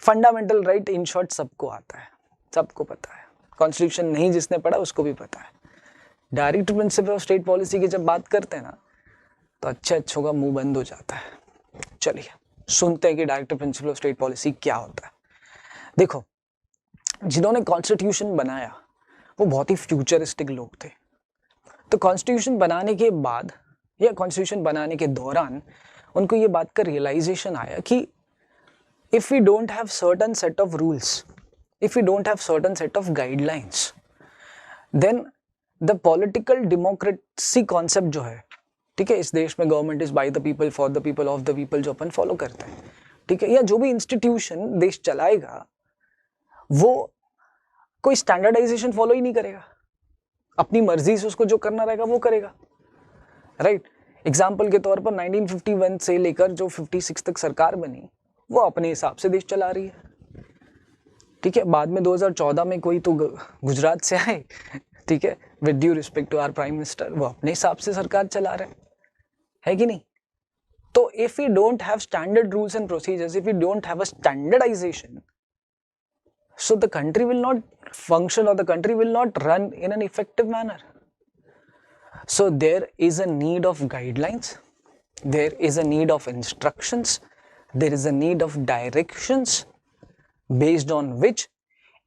फंडामेंटल राइट इन शॉर्ट सबको आता है, सबको पता है। कॉन्स्टिट्यूशन नहीं जिसने पढ़ा उसको भी पता है। Direct principle of state policy की जब बात करते हैं ना तो अच्छों का मुंह बंद हो जाता है। चलिए सुनते हैं कि direct principle of state policy क्या होता है। देखो, जिन्होंने कॉन्स्टिट्यूशन बनाया वो बहुत ही फ्यूचरिस्टिक लोग थे। तो कॉन्स्टिट्यूशन बनाने के बाद या कॉन्स्टिट्यूशन बनाने के दौरान उनको ये बात का रियलाइजेशन आया कि if we don't have certain set of rules, if we don't have certain set of guidelines, then the political democracy concept जो है, ठीक है, इस देश में government is by the people for the people of the people जो अपन follow करते हैं, ठीक है, या जो भी इंस्टीट्यूशन देश चलाएगा वो कोई स्टैंडर्डाइजेशन फॉलो ही नहीं करेगा, अपनी मर्जी से उसको जो करना रहेगा वो करेगा, राइट? एग्जाम्पल के तौर पर 1951 से लेकर जो 56 तक सरकार बनी वो अपने हिसाब से देश चला रही है। ठीक है, बाद में 2014 में कोई तो गुजरात से आए, ठीक है, with due respect to our prime minister, वो अपने हिसाब से सरकार चला रहे है कि नहीं? तो if we don't have standard rules and procedures, if we don't have a standardization, so the country will not function or the country will not run in an effective manner. So there is a need of guidelines, there is a need of instructions, there is a need of directions based on which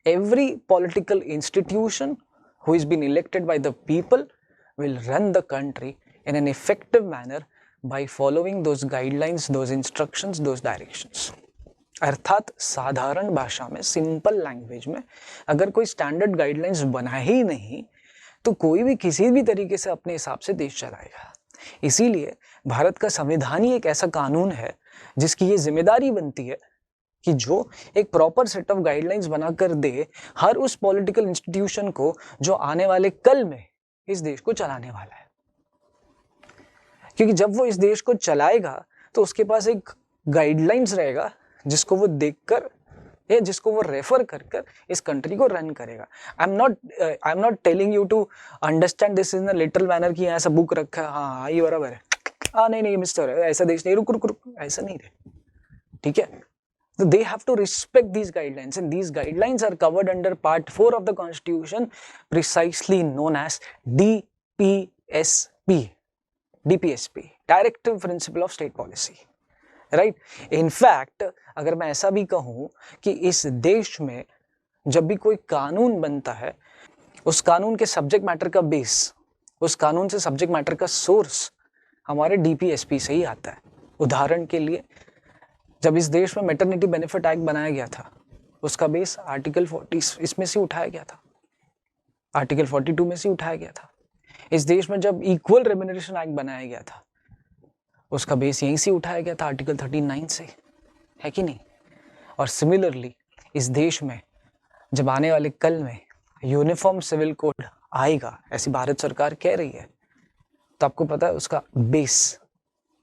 every political institution who has been elected by the people will run the country in an effective manner by following those guidelines, those instructions, those directions. अर्थात साधारण भाषा में, simple language में, अगर कोई standard guidelines बना ही नहीं तो कोई भी किसी भी तरीके से अपने हिसाब से देश चलाएगा। इसीलिए भारत का संविधान ही एक ऐसा कानून है जिसकी ये जिम्मेदारी बनती है कि जो एक प्रॉपर सेट ऑफ गाइडलाइंस बनाकर दे हर उस पॉलिटिकल इंस्टीट्यूशन को जो आने वाले कल में इस देश को चलाने वाला है। क्योंकि जब वो इस देश को चलाएगा तो उसके पास एक गाइडलाइंस रहेगा जिसको वो देखकर या जिसको वो रेफर कर कर इस कंट्री को रन करेगा। I am not telling you to understand this in a little manner कि ऐसा बुक रखा है, हाँ ये बराबर है, हाँ नहीं मिस्टर ऐसा देश नहीं, रुक ऐसा नहीं है, ठीक है? So they have to respect these guidelines, and these guidelines are covered under Part 4 of the Constitution, precisely known as DPSP, Directive Principle of State Policy, right? In fact, अगर मैं ऐसा भी कहूँ कि इस देश में जब भी कोई कानून बनता है उस कानून के सब्जेक्ट मैटर का बेस, उस कानून से सब्जेक्ट मैटर का सोर्स हमारे DPSP से ही आता है। उदाहरण के लिए जब इस देश में मैटरनिटी बेनिफिट एक्ट बनाया गया था, उसका बेस आर्टिकल 40 इसमें से उठाया गया था, आर्टिकल 42 में से उठाया गया था। इस देश में जब इक्वल रेम्यूनरेशन एक्ट बनाया गया था, उसका बेस यहीं से उठाया गया था, आर्टिकल 39 से, है कि नहीं? और सिमिलरली इस देश में जब आने वाले कल में यूनिफॉर्म सिविल कोड आएगा, ऐसी भारत सरकार कह रही है, तो आपको पता है उसका बेस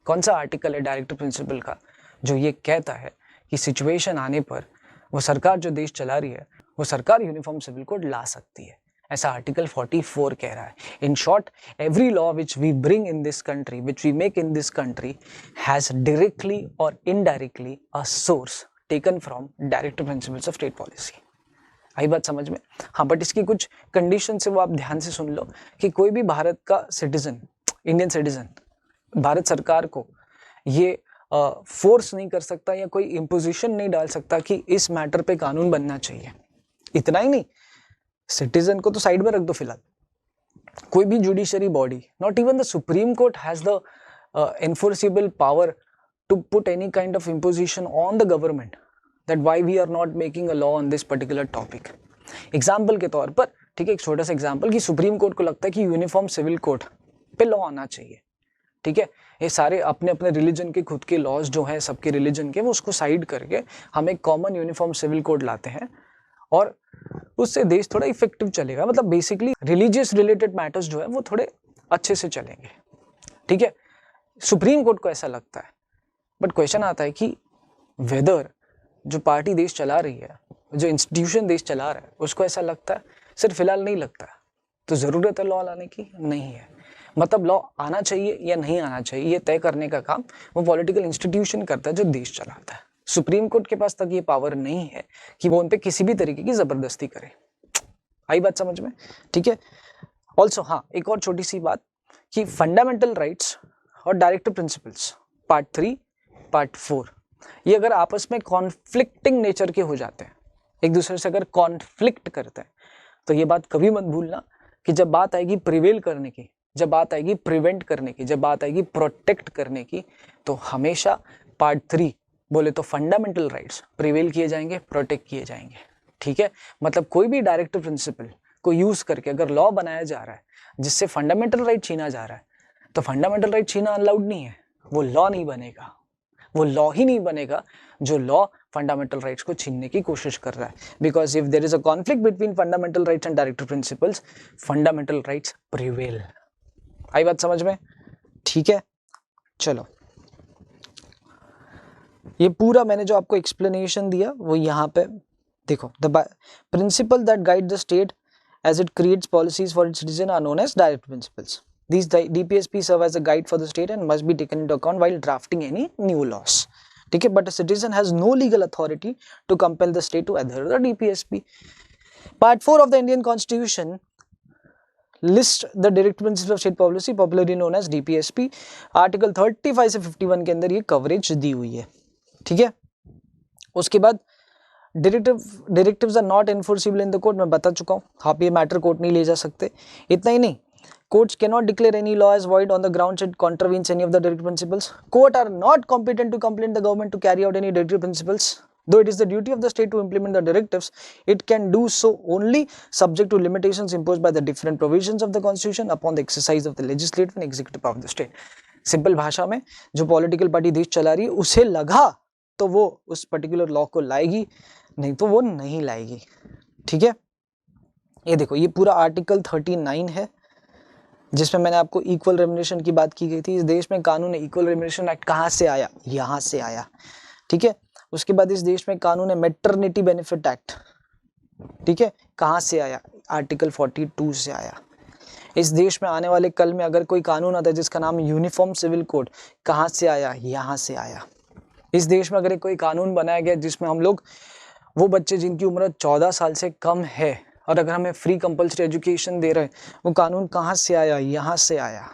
कौन सा आर्टिकल है डायरेक्टिव प्रिंसिपल का, जो ये कहता है कि सिचुएशन आने पर वो सरकार जो देश चला रही है, वो सरकार यूनिफॉर्म सिविल कोड ला सकती है, ऐसा आर्टिकल 44 कह रहा है। In short, every law which we bring in this country, which we make in this country, has directly or indirectly a source taken from directive principles of state policy. आई बात समझ में? हाँ, बट इसकी कुछ कंडीशन से वो आप ध्यान से सुन लो कि कोई भी भारत का सिटीजन, इंडियन सिटीजन, भारत सरकार को ये फोर्स नहीं कर सकता या कोई इम्पोजिशन नहीं डाल सकता कि इस मैटर पे कानून बनना चाहिए। इतना ही नहीं, सिटीजन को तो साइड में रख दो फिलहाल, कोई भी judiciary body, not even the supreme court has the enforceable power to put any kind of imposition on the government that why we are not making a law on this particular topic। Example के तौर पर, ठीक है, एक छोटा सा example कि supreme court को लगता है कि यूनिफॉर्म सिविल कोड पे लॉ आना चाहिए, ठीक है, ये सारे अपने अपने रिलीजन के खुद के लॉज जो हैं सबके रिलीजन के, वो उसको साइड करके हम एक कॉमन यूनिफॉर्म सिविल कोड लाते हैं और उससे देश थोड़ा इफेक्टिव चलेगा। मतलब बेसिकली रिलीजियस रिलेटेड मैटर्स जो है वो थोड़े अच्छे से चलेंगे, ठीक है, सुप्रीम कोर्ट को ऐसा लगता है। बट क्वेश्चन आता है कि वेदर जो पार्टी देश चला रही है, जो इंस्टीट्यूशन देश चला रहा है, उसको ऐसा लगता है? सिर्फ फिलहाल नहीं लगता, तो ज़रूरत है लॉ लाने की? नहीं है। मतलब लॉ आना चाहिए या नहीं आना चाहिए, ये तय करने का काम वो पॉलिटिकल इंस्टीट्यूशन करता है जो देश चलाता है। सुप्रीम कोर्ट के पास तक ये पावर नहीं है कि वो उन पर किसी भी तरीके की ज़बरदस्ती करे। आई बात समझ में? ठीक है। ऑल्सो हाँ, एक और छोटी सी बात कि फंडामेंटल राइट्स और डायरेक्टिव प्रिंसिपल्स पार्ट 3, पार्ट 4, ये अगर आपस में कॉन्फ्लिक्टिंग नेचर के हो जाते हैं, एक दूसरे से अगर कॉन्फ्लिक्ट करते हैं, तो ये बात कभी मत भूलना कि जब बात आएगी प्रिवेल करने की, जब बात आएगी प्रिवेंट करने की, जब बात आएगी प्रोटेक्ट करने की, तो हमेशा पार्ट 3 बोले तो फंडामेंटल राइट्स प्रिवेल किए जाएंगे, प्रोटेक्ट किए जाएंगे। ठीक है, मतलब कोई भी डायरेक्टिव प्रिंसिपल को यूज करके अगर लॉ बनाया जा रहा है जिससे फंडामेंटल राइट छीना जा रहा है, तो फंडामेंटल राइट छीना अलाउड नहीं है, वो लॉ नहीं बनेगा। वो लॉ ही नहीं बनेगा जो लॉ फंडामेंटल राइट्स को छीनने की कोशिश कर रहा है। Because if there is a conflict between fundamental rights and directive principles, fundamental rights prevail. आई बात समझ में? ठीक है, चलो, ये पूरा मैंने जो आपको एक्सप्लेनेशन दिया वो यहाँ पे देखो। The principal that guide the state as it creates policies for its citizens are known as directive principles. These DPSP serve as a guide for the state and must be taken into account while drafting any new laws. ठीक है, but a citizen has no legal authority to compel the state to adhere to the DPSP. Part 4 of the Indian Constitution lists the directive principles of state policy, popularly known as DPSP. Article 35 से 51 के अंदर ये coverage दी हुई है। ठीक है, उसके बाद directives are not enforceable in the court, मैं बता चुका हूँ, आप ये मैटर कोर्ट नहीं ले जा सकते। इतना ही नहीं, courts cannot declare any law as void on the grounds it contravenes any of the directive principles. Courts are not competent to compel the government to carry out any directive principles. Though it is the duty of the state to implement the directives, it can do so only subject to limitations imposed by the different provisions of the constitution upon the exercise of the legislative and executive power of the state. Simple भाषा में, जो political party देश चला रही है उसे लगा तो वो उस पर्टिकुलर लॉ को लाएगी, नहीं तो वो नहीं लाएगी। ठीक है, ये देखो, ये पूरा आर्टिकल 39 है जिसमें मैंने आपको इक्वल रेम्यूनरेशन की बात की गई थी। इस देश में कानून है इक्वल रेम्यूनरेशन एक्ट, कहाँ से आया? यहाँ से आया। ठीक है, उसके बाद इस देश में कानून है मैटरनिटी बेनिफिट एक्ट। ठीक है, कहाँ से आया? आर्टिकल 42 से आया। इस देश में आने वाले कल में अगर कोई कानून आता है जिसका नाम यूनिफॉर्म सिविल कोड, कहाँ से आया? यहाँ से आया। इस देश में अगर कोई कानून बनाया गया जिसमें हम लोग वो बच्चे जिनकी उम्र 14 साल से कम है और अगर हमें फ्री कंपल्सरी एजुकेशन दे रहे हैं, वो कानून कहाँ से आया? यहाँ से आया।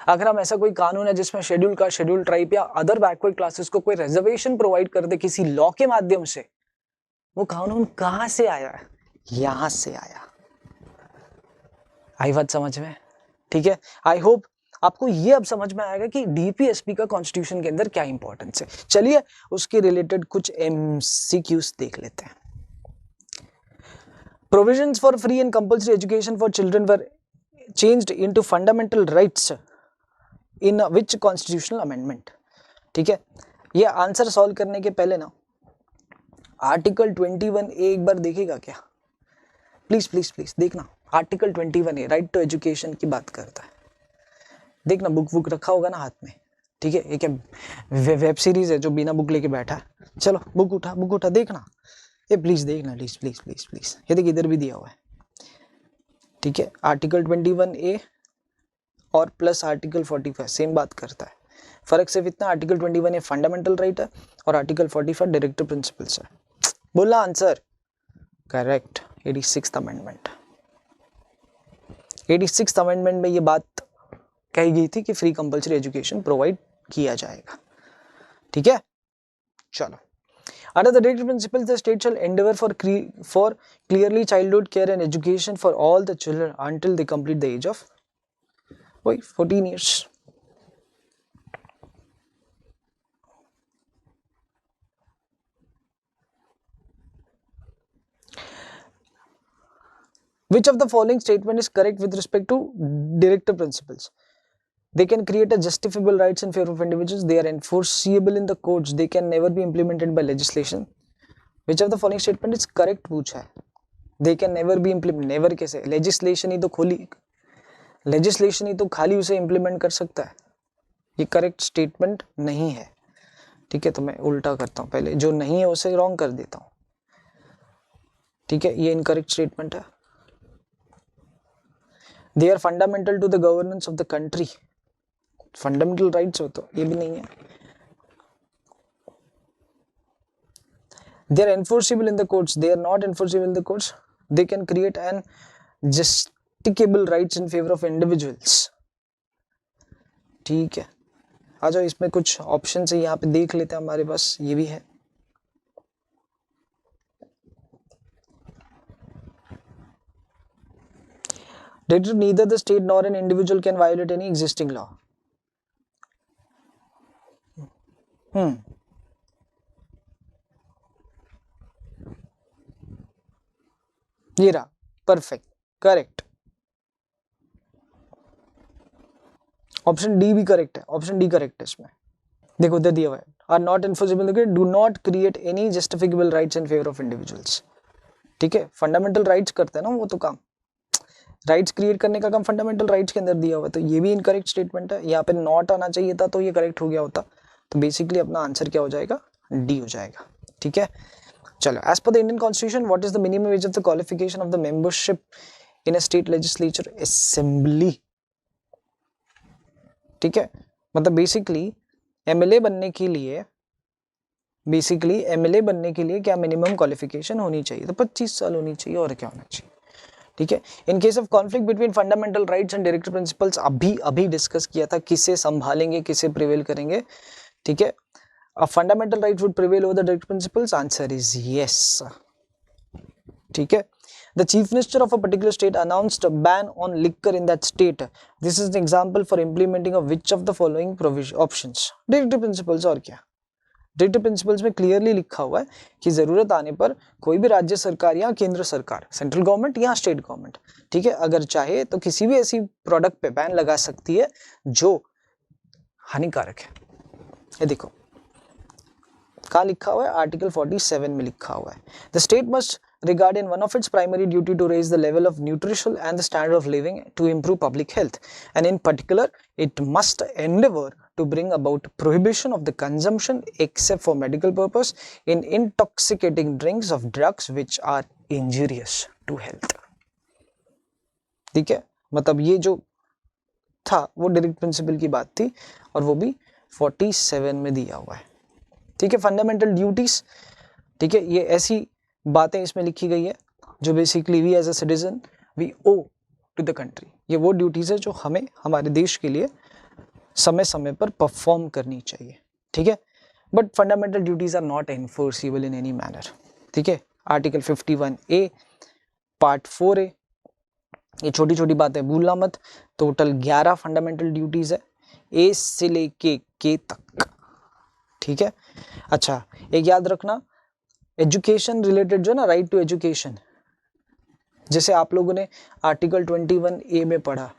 अगर हम ऐसा कोई कानून है जिसमें शेड्यूल कास्ट, शेड्यूल ट्राइब या अदर बैकवर्ड क्लासेस को कोई रिजर्वेशन प्रोवाइड कर दे किसी लॉ के माध्यम से, वो कानून कहाँ से आया? यहाँ से आया। आई बात समझ में? ठीक है, आई होप आपको ये अब समझ में आएगा कि डीपीएसपी का कॉन्स्टिट्यूशन के अंदर क्या इंपॉर्टेंस है। चलिए उसके रिलेटेड कुछ एमसीक्यूज देख लेते हैं। Provisions for free and compulsory education for children were changed into fundamental rights in which constitutional amendment? ठीक है, ये आंसर सॉल्व करने के पहले ना आर्टिकल 21A एक बार देखेगा क्या? प्लीज प्लीज प्लीज देखना, article 21A right to education की बात करता है। देखना, बुक रखा होगा ना हाथ में, ठीक है। एक वेब सीरीज है जो बिना बुक लेके बैठा है। चलो बुक उठा देखना, ये प्लीज देखना, प्लीज प्लीज प्लीज प्लीज। ये देख इधर भी दिया हुआ है, ठीक है। आर्टिकल 21A और प्लस आर्टिकल 45 सेम बात करता है। फर्क सिर्फ इतना, आर्टिकल 21A फंडामेंटल राइट है और आर्टिकल 45 डायरेक्टिव प्रिंसिपल्स है। बोला answer correct, 86th amendment. 86th amendment में ये बात कही गई थी कि फ्री कंपल्सरी एजुकेशन प्रोवाइड किया जाएगा, ठीक है। चलो, under the directive principles the state shall endeavor for clearly childhood care and education for all the children until they complete the age of 14 years. Which of the following statement is correct with respect to directive principles? They can create a justifiable rights in favor of individuals. They are enforceable in the courts. They can never be implemented by legislation. Which of the following statement is correct पूछा है। They can never be implemented. Never कैसे? Legislation ही तो खाली उसे implement कर सकता है। ये correct statement नहीं है, ठीक है। तो मैं उल्टा करता हूँ, पहले जो नहीं है उसे wrong कर देता हूँ, ठीक है। ये incorrect statement है। They are fundamental to the governance of the country. Fundamental rights हो तो ये भी नहीं है। They are enforceable in the courts. They are not enforceable in the courts. They can create an justicable rights in favor of individuals. ठीक है, आ जाओ, इसमें कुछ ऑप्शन है यहाँ पे देख लेते हैं, हमारे पास ये भी है। Neither the state nor an individual can violate any existing law. ये रहा, परफेक्ट, करेक्ट। ऑप्शन डी भी करेक्ट है, ऑप्शन डी करेक्ट है इसमें। देखो उधर दिया हुआ है, are not enforceable, do not create any justiciable rights in favour of individuals, ठीक है। फंडामेंटल राइट्स करते हैं ना वो तो काम, राइट्स क्रिएट करने का काम फंडामेंटल राइट्स के अंदर दिया हुआ है। तो ये भी इनकरेक्ट स्टेटमेंट है, यहाँ पे नॉट आना चाहिए था तो ये करेक्ट हो गया होता। तो बेसिकली अपना आंसर क्या हो जाएगा? डी हो जाएगा, ठीक है। चलो, as per the Indian constitution what is the minimum age of the qualification of the membership in a state legislature assembly, ठीक है। मतलब बेसिकली एमएलए बनने के लिए क्या मिनिमम क्वालिफिकेशन होनी चाहिए? तो 25 साल होनी चाहिए, और क्या होना चाहिए, ठीक है। In case of conflict between fundamental rights and directive principles अभी डिस्कस किया था, किसे संभालेंगे, किसे प्रिवेल करेंगे, ठीक है। A fundamental right would prevail over the directive principles. Answer is yes. ठीक है। The chief minister of a particular state announced a ban on liquor in that state. This is an example for implementing of which of the following options? Directive principles। और क्या? Directive principles में clearly लिखा हुआ है कि जरूरत आने पर कोई भी राज्य सरकार या केंद्र सरकार, सेंट्रल गवर्नमेंट या स्टेट गवर्नमेंट, ठीक है, अगर चाहे तो किसी भी ऐसी प्रोडक्ट पे बैन लगा सकती है जो हानिकारक है। ये देखो कहाँ लिखा हुआ है? आर्टिकल 47 में लिखा हुआ है। The state must regard in one of its primary duty to raise the level of nutrition and the standard of living to improve public health, and in particular it must endeavor to bring about prohibition of the consumption except for medical purpose in intoxicating drinks of drugs which are injurious to health। ठीक है, मतलब ये जो था वो direct principal की बात थी और वो भी 47 में दिया हुआ है। ठीक है, फंडामेंटल ड्यूटीज, ठीक है, ये ऐसी बातें इसमें लिखी गई है जो basically we as a citizen we owe to the country. ये वो ड्यूटीज है जो हमें हमारे देश के लिए समय समय पर परफॉर्म करनी चाहिए। ठीक है, but fundamental duties are not enforceable in any manner. ठीक है, आर्टिकल 51A पार्ट 4A, ये छोटी छोटी बातें भूलना मत। टोटल 11 फंडामेंटल ड्यूटीज है, ए से लेके के तक। ठीक है, अच्छा एक याद रखना, एजुकेशन रिलेटेड जो है ना, राइट टू एजुकेशन, जैसे आप लोगों ने आर्टिकल 21A में पढ़ा,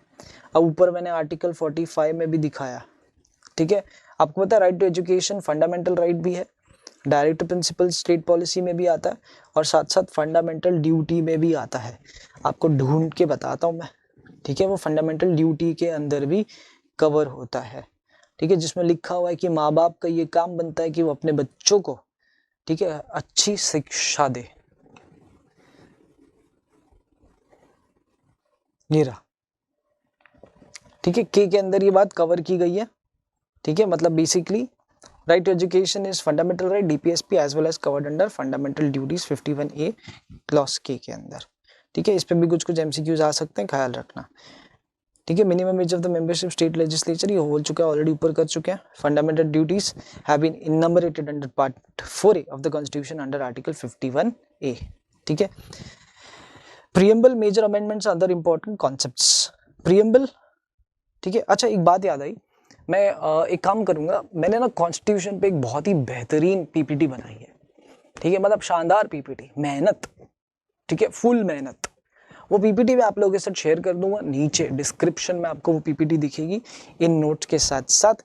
अब ऊपर मैंने आर्टिकल 45 में भी दिखाया, ठीक है। आपको पता है right to education fundamental right भी है, डायरेक्ट प्रिंसिपल स्टेट पॉलिसी में भी आता है और साथ साथ फंडामेंटल ड्यूटी में भी आता है। आपको ढूंढ के बताता हूँ मैं, ठीक है। वो फंडामेंटल ड्यूटी के अंदर भी कवर होता है, ठीक है, जिसमें लिखा हुआ है कि माँ बाप का ये काम बनता है कि वो अपने बच्चों को, ठीक है, अच्छी शिक्षा दे। ये रहा, ठीक है, के अंदर ये बात कवर की गई है, ठीक है। मतलब basically right to education is fundamental right, DPSP as well as covered under fundamental duties 51A clause के अंदर, ठीक है। इस पे भी कुछ एमसीक्यूज आ सकते हैं, ख्याल रखना, ठीक है। Minimum age of the membership state legislature ये हो चुका है, ऑलरेडी ऊपर कर चुके हैं। Fundamental duties have been enumerated under part 4A of the constitution under article 51A, ठीक है। Preamble, major amendments, other important concepts. Preamble, ठीक है। अच्छा एक बात याद आई, मैं एक काम करूंगा, मैंने ना कॉन्स्टिट्यूशन पे एक बहुत ही बेहतरीन पीपीटी बनाई है, ठीक है, मतलब शानदार पीपीटी, मेहनत, ठीक है, फुल मेहनत। वो पीपीटी मैं आप लोगों के साथ शेयर कर दूंगा, नीचे डिस्क्रिप्शन में आपको वो पीपीटी दिखेगी इन नोट्स के साथ साथ,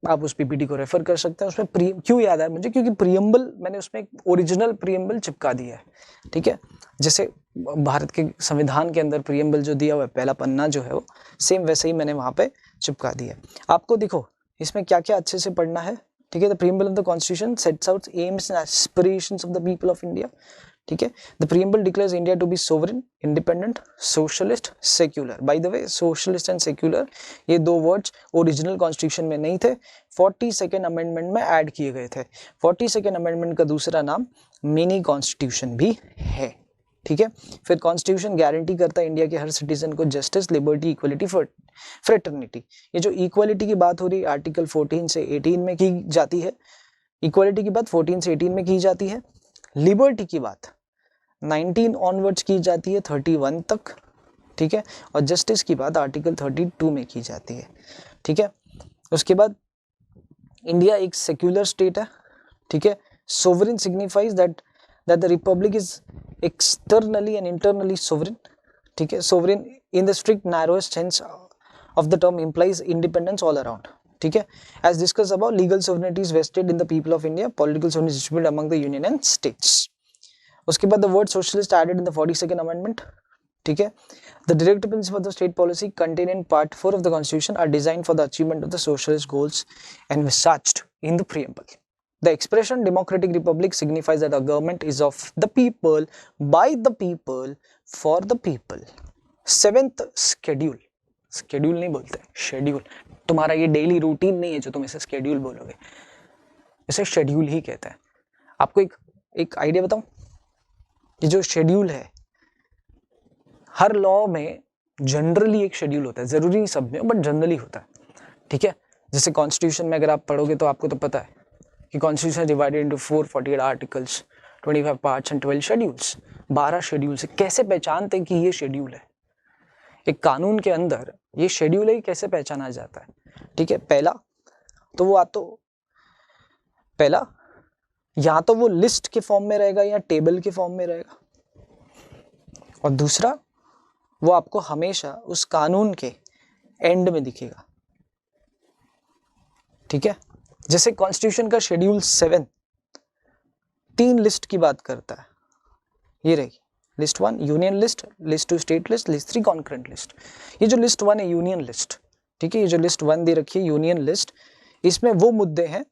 आप उस पीपीटी को रेफर कर सकते हैं। उसमें क्यों याद है मुझे, क्योंकि प्रीएम्बल मैंने उसमें एक ओरिजिनल प्रीएम्बल चिपका दिया है, ठीक है। जैसे भारत के संविधान के अंदर प्रीएम्बल जो दिया हुआ है, पहला पन्ना जो है वो सेम वैसे ही मैंने वहाँ पे चिपका दिया है। आपको देखो इसमें क्या क्या अच्छे से पढ़ना है, ठीक है। The preamble of the constitution sets out aims and aspirations of the people of India, ठीक है। The preamble declares India to be sovereign, independent, socialist, secular. By the way socialist and secular ये दो words original constitution में नहीं थे, 42nd amendment में add किए गए थे। 42nd अमेंडमेंट का दूसरा नाम मिनी कॉन्स्टिट्यूशन भी है, ठीक है। फिर कॉन्स्टिट्यूशन गारंटी करता है इंडिया के हर सिटीजन को जस्टिस, लिबर्टी, इक्वलिटी, फ्रेटर्निटी। ये जो इक्वलिटी की बात हो रही है आर्टिकल 14 से 18 में की जाती है, इक्वलिटी की बात 14 से 18 में की जाती है। लिबर्टी की बात 19 ऑनवर्ड्स की जाती है 31 तक, ठीक है। और जस्टिस की बात आर्टिकल 32 में की जाती है, ठीक है। उसके बाद इंडिया एक सेक्युलर स्टेट है, ठीक है। Sovereign signifies that the republic is externally and internally sovereign, ठीक है। Sovereign in the strict narrowest sense of the term implies independence all around, ठीक है। As discuss about legal sovereignty is vested in the people of India, political sovereignty is distributed among the union and states. उसके बाद the word socialist added in the 42nd amendment, ठीक है। The directive principle of the state policy contain in part 4 of the constitution are designed for the achievement of the socialist goals envisaged in the preamble. The expression democratic republic signifies that the government is of the people, by the people, for the people. 7th schedule, schedule नहीं बोलते, schedule, तुम्हारा ये daily routine नहीं है जो तुम इसे schedule बोलोगे, इसे schedule ही कहते हैं। आपको एक आइडिया बताऊं, ये जो शेड्यूल है हर लॉ में जनरली एक शेड्यूल होता है, जरूरी नहीं सब में बट जनरली होता है, ठीक है। जैसे कॉन्स्टिट्यूशन में अगर आप पढ़ोगे तो आपको तो पता है कि constitution divided into 448 articles, 25 parts and 12 schedules, 12 schedules. कैसे पहचानते हैं कि ये शेड्यूल है, एक कानून के अंदर ये शेड्यूल है, कैसे पहचाना जाता है, ठीक है। पहला या तो वो लिस्ट के फॉर्म में रहेगा या टेबल के फॉर्म में रहेगा, और दूसरा वो आपको हमेशा उस कानून के एंड में दिखेगा, ठीक है। जैसे कॉन्स्टिट्यूशन का शेड्यूल 7 3 लिस्ट की बात करता है, ये रही list 1 union list, list 2 state list, list 3 concurrent list. ये जो लिस्ट 1 है यूनियन लिस्ट, ठीक है, ये जो लिस्ट 1 दे रखी है यूनियन लिस्ट, इसमें वो मुद्दे हैं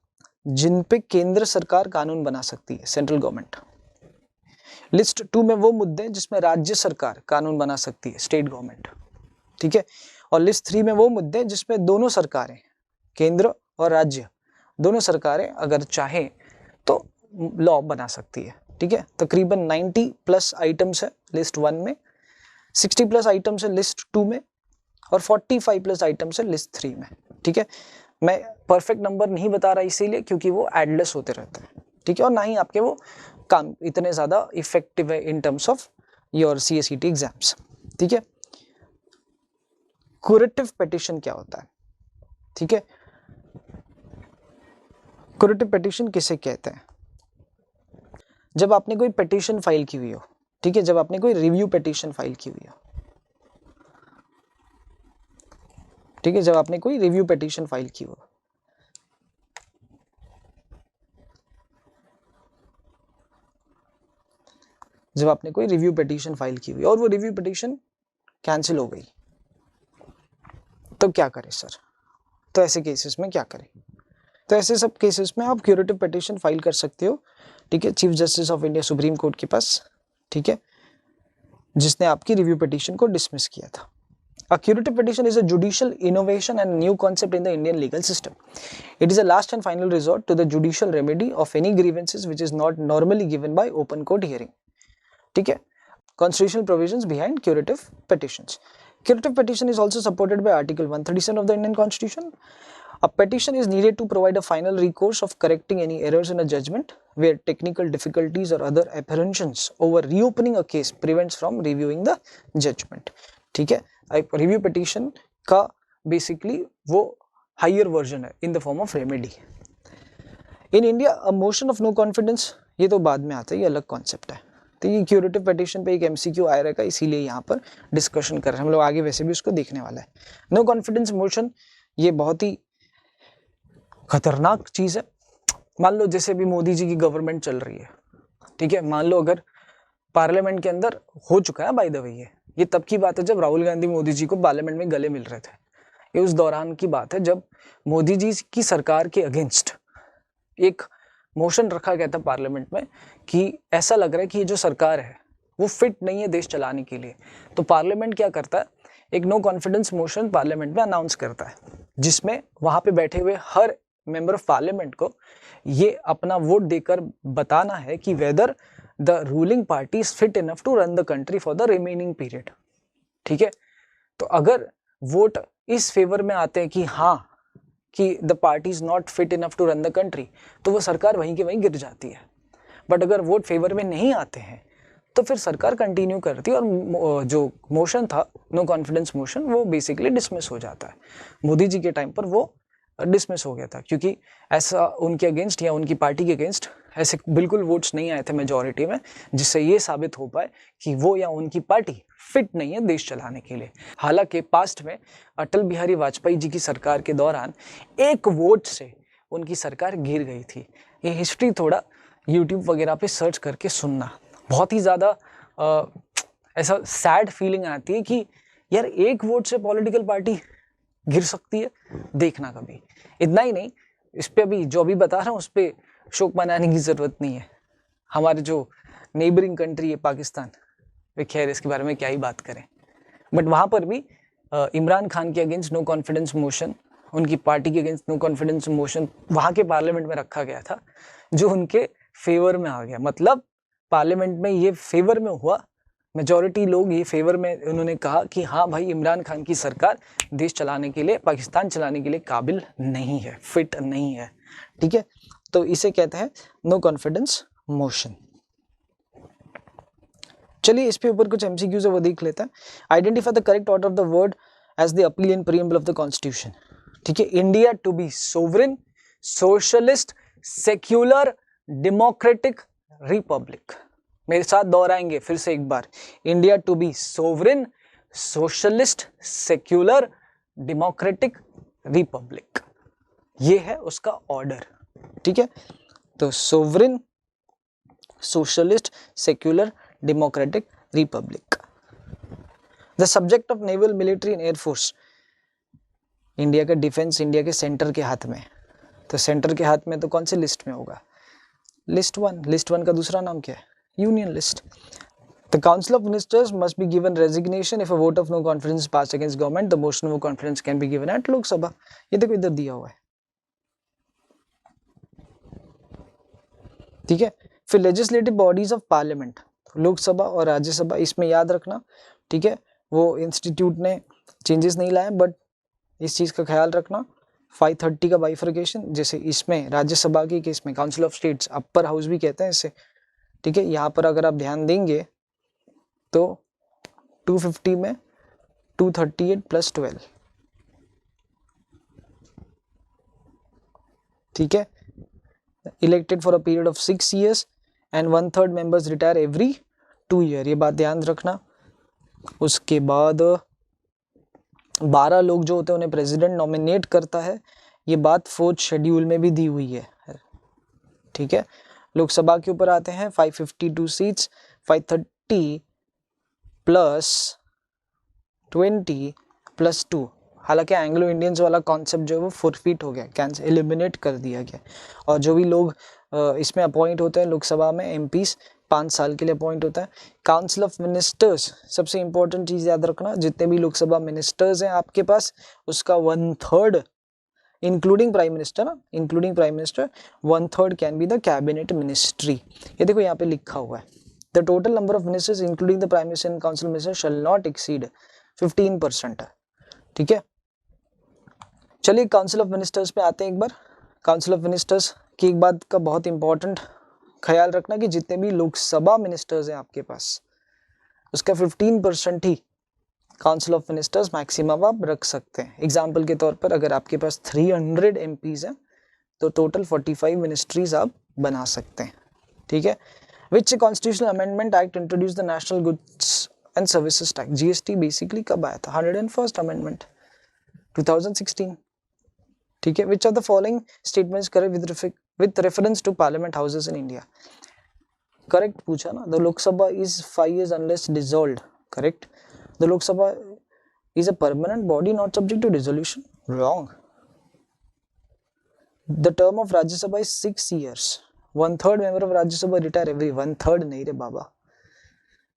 जिन पे केंद्र सरकार कानून बना सकती है, सेंट्रल गवर्नमेंट। लिस्ट 2 में वो मुद्दे हैं जिसमें राज्य सरकार कानून बना सकती है, स्टेट गवर्नमेंट, ठीक है। और लिस्ट 3 में वो मुद्दे हैं जिसमें दोनों सरकारें, केंद्र और राज्य दोनों सरकारें अगर चाहें तो लॉ बना सकती है, ठीक है। तकरीबन 90 प्लस आइटम्स है लिस्ट 1 में, 60 प्लस आइटम्स है लिस्ट 2 में, और 45 प्लस आइटम्स है लिस्ट 3 में, ठीक है। मैं परफेक्ट नंबर नहीं बता रहा इसीलिए क्योंकि वो एडलेस होते रहते हैं, ठीक है, और ना ही आपके वो काम इतने ज़्यादा इफेक्टिव है in terms of your CSET exams, ठीक है। क्यूरेटिव पिटीशन क्या होता है, ठीक है। क्यूरेटिव पिटीशन किसे कहते हैं, जब आपने कोई पिटीशन फाइल की हुई हो, ठीक है, जब आपने कोई रिव्यू पिटीशन फाइल की हुई हो, ठीक है, जब आपने कोई रिव्यू पिटीशन फाइल की हो। जब आपने कोई रिव्यू पिटीशन फाइल की हुई और वो रिव्यू पिटीशन कैंसिल हो गई, तो क्या करें सर? तो ऐसे केसेस में क्या करें? तो ऐसे सब केसेस में आप क्यूरेटिव पिटीशन फाइल कर सकते हो, ठीक है, chief justice of India supreme court के पास, ठीक है, जिसने आपकी रिव्यू पिटीशन को डिसमिस किया था। A curative petition is a judicial innovation and new concept in the Indian legal system. It is a last and final resort to the judicial remedy of any grievances which is not normally given by open court hearing. ठीक है, constitutional provisions behind curative petitions. Curative petition is also supported by Article 137 of the Indian Constitution. A petition is needed to provide a final recourse of correcting any errors in a judgment where technical difficulties or other apprehensions over reopening a case prevents from reviewing the judgment. ठीक है, review petition का basically वो higher version है in the form of remedy. In India a motion of no confidence, ये तो बाद में आता है, ये अलग कॉन्सेप्ट है। तो ये क्यूरेटिव पिटीशन पे एक एमसीक्यू आया रहेगा, इसीलिए यहाँ पर डिस्कशन कर रहे हैं हम लोग, आगे वैसे भी उसको देखने वाला है। नो कॉन्फिडेंस मोशन ये बहुत ही खतरनाक चीज है। मान लो जैसे भी मोदी जी की गवर्नमेंट चल रही है, ठीक है, मान लो अगर पार्लियामेंट के अंदर हो चुका है, बाय द वे ये तब की बात है जब राहुल गांधी मोदी जी को पार्लियामेंट में गले मिल रहे थे। ये उस दौरान की बात है जब मोदी जी की सरकार के अगेंस्ट एक मोशन रखा गया था पार्लियामेंट में कि ऐसा लग रहा है कि ये जो सरकार है वो फिट नहीं है देश चलाने के लिए। तो पार्लियामेंट क्या करता है, एक नो कॉन्फिडेंस मोशन पार्लियामेंट में अनाउंस करता है, जिसमें वहां पे बैठे हुए हर मेंबर ऑफ पार्लियामेंट को ये अपना वोट देकर बताना है कि weather the ruling party is fit enough to run the country for the remaining period. ठीक है, तो अगर वोट इस फेवर में आते हैं कि हाँ कि the party is not fit enough to run the country, तो वो सरकार वहीं के वहीं गिर जाती है। बट अगर वोट फेवर में नहीं आते हैं तो फिर सरकार कंटिन्यू करती है और जो मोशन था नो कॉन्फिडेंस मोशन वो बेसिकली डिसमिस हो जाता है। मोदी जी के टाइम पर वो डिसमिस हो गया था क्योंकि ऐसा उनके अगेंस्ट या उनकी पार्टी के अगेंस्ट ऐसे बिल्कुल वोट्स नहीं आए थे मेजॉरिटी में, जिससे ये साबित हो पाए कि वो या उनकी पार्टी फिट नहीं है देश चलाने के लिए। हालांकि पास्ट में अटल बिहारी वाजपेयी जी की सरकार के दौरान एक वोट से उनकी सरकार गिर गई थी। ये हिस्ट्री थोड़ा यूट्यूब वगैरह पे सर्च करके सुनना, बहुत ही ज़्यादा ऐसा सैड फीलिंग आती है कि यार एक वोट से पॉलिटिकल पार्टी गिर सकती है, देखना कभी। इतना ही नहीं, इस पे अभी जो भी बता रहा हूँ उस पर शोक मनाने की ज़रूरत नहीं है। हमारे जो नेबरिंग कंट्री है पाकिस्तान, वे खैर इसके बारे में क्या ही बात करें, बट वहाँ पर भी इमरान खान के अगेंस्ट नो कॉन्फिडेंस मोशन, उनकी पार्टी के अगेंस्ट नो कॉन्फिडेंस मोशन वहाँ के पार्लियामेंट में रखा गया था, जो उनके फेवर में आ गया। मतलब पार्लियामेंट में ये फेवर में हुआ, मेजॉरिटी लोग ये फेवर में उन्होंने कहा कि हाँ भाई इमरान खान की सरकार देश चलाने के लिए, पाकिस्तान चलाने के लिए काबिल नहीं है, फिट नहीं है। ठीक है, तो इसे कहते हैं नो कॉन्फिडेंस मोशन। चलिए इस पे ऊपर कुछ एमसीक्यूज है वो देख लेते हैं। Identify the correct order of the word as the appeal in preamble of the constitution. ठीक है, India to be sovereign, socialist, secular, democratic, republic. मेरे साथ दोहराएंगे फिर से एक बार, India to be sovereign, socialist, secular, democratic, republic, ये है उसका ऑर्डर। ठीक है, तो sovereign, socialist, secular, democratic, republic. The subject of naval, military and air force. India का डिफेंस इंडिया के सेंटर के हाथ में, तो सेंटर के हाथ में तो कौन से लिस्ट में होगा? List one. लिस्ट वन का दूसरा नाम क्या है? Union list. The Council of Ministers must be given resignation if a vote of no confidence is passed against government. The motion of no confidence can be given at Lok Sabha. ये देखो इधर दिया हुआ है। ठीक है, फिर legislative bodies of parliament, Lok Sabha और राज्यसभा, इसमें याद रखना। ठीक है, वो इंस्टीट्यूट ने चेंजेस नहीं लाए, बट इस चीज़ का ख्याल रखना। 530 का बाइफर्केशन, जैसे इसमें राज्यसभा के केस में council of states, upper house भी कहते हैं इसे। ठीक है, यहाँ पर अगर आप ध्यान देंगे तो 250 में 238 + 12। ठीक है, elected for a period of 6 years and 1/3 members retire every 2 year, ये बात ध्यान रखना। उसके बाद 12 लोग जो होते हैं उन्हें प्रेसिडेंट नॉमिनेट करता है, ये बात 4th शेड्यूल में भी दी हुई है, ठीक है। लोकसभा के ऊपर आते हैं, 552 सीट्स, 530 प्लस 20 प्लस 2। हालांकि एंग्लो इंडियंस वाला कॉन्सेप्ट जो है वो फॉरफिट हो गया, कैंसिल, एलिमिनेट कर दिया गया। और जो भी लोग इसमें अपॉइंट होते हैं लोकसभा में, एमपीज 5 साल के लिए अपॉइंट होता है। काउंसिल ऑफ मिनिस्टर्स, सबसे इंपॉर्टेंट चीज याद रखना, जितने भी लोकसभा मिनिस्टर्स हैं आपके पास, उसका 1/3 इंक्लूडिंग प्राइम मिनिस्टर ना, including prime minister, 1/3 can be the cabinet ministry. ये देखो यहाँ पे लिखा हुआ है, the total number of ministers including the prime minister and council minister shall not exceed 15%, ठीक है। चलिए काउंसिल ऑफ मिनिस्टर्स पे आते हैं एक बार। काउंसिल ऑफ मिनिस्टर्स की एक बात का बहुत इंपॉर्टेंट ख्याल रखना कि जितने भी लोकसभा मिनिस्टर्स हैं आपके पास, उसका 15% ही काउंसिल ऑफ मिनिस्टर्स मैक्सिमम आप रख सकते हैं। एग्जाम्पल के तौर पर अगर आपके पास 300 एमपीज हैं तो टोटल 45 मिनिस्ट्रीज आप बना सकते हैं, ठीक है। Which constitutional amendment act introduce the national goods and services tax, GST basically कब आया था? 101st अमेंडमेंट 2016, ठीक है। Which of the following statements correct with reference to parliament houses in India? Correct पूछा ना, the Lok Sabha is 5 years unless dissolved, correct. The Lok Sabha is a permanent body not subject to dissolution. Wrong. The term of Rajya Sabha is 6 years. 1/3 member of Rajya Sabha retire every 1/3 नहीं रे बाबा,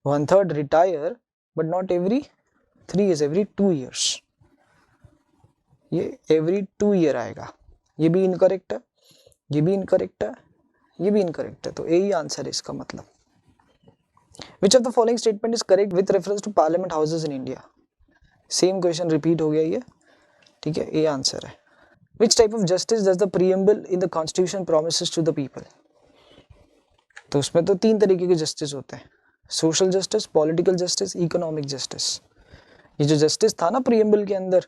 1/3 retire but not every 3 years, every 2 years. ये every 2 year आएगा। ये भी incorrect है, ये भी incorrect है, ये भी इनकरेक्ट है, तो यही आंसर है इसका मतलब। Which of the following statement is correct with reference to parliament houses in India? Same question repeat हो गया ये, ठीक है, ये आंसर है। Which type of justice does the preamble in the constitution promises to the people? तो उसमें तो 3 तरीके के जस्टिस होते हैं, social justice, political justice, economic justice. ये जो जस्टिस था ना प्रीएम्बल के अंदर,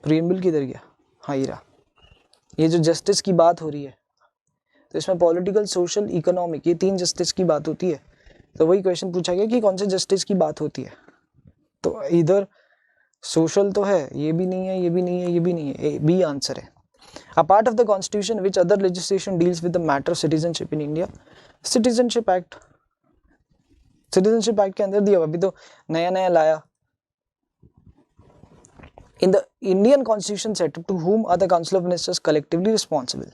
प्रीएम्बल किधर गया? हाँ ये रहा। ये जो जस्टिस की बात हो रही है तो इसमें पॉलिटिकल, सोशल, इकोनॉमिक, ये 3 जस्टिस की बात होती है। तो वही क्वेश्चन पूछा गया कि कौन से जस्टिस की बात होती है, तो इधर सोशल तो है, ये भी नहीं है, ये भी नहीं है, ये भी नहीं है, बी आंसर है। A part of the constitution which other legislation deals with the matter of citizenship in India? Citizenship act. Citizenship act के अंदर दिया हुआ, अभी तो नया नया लाया। In the Indian constitution setup to whom are the council of ministers collectively responsible?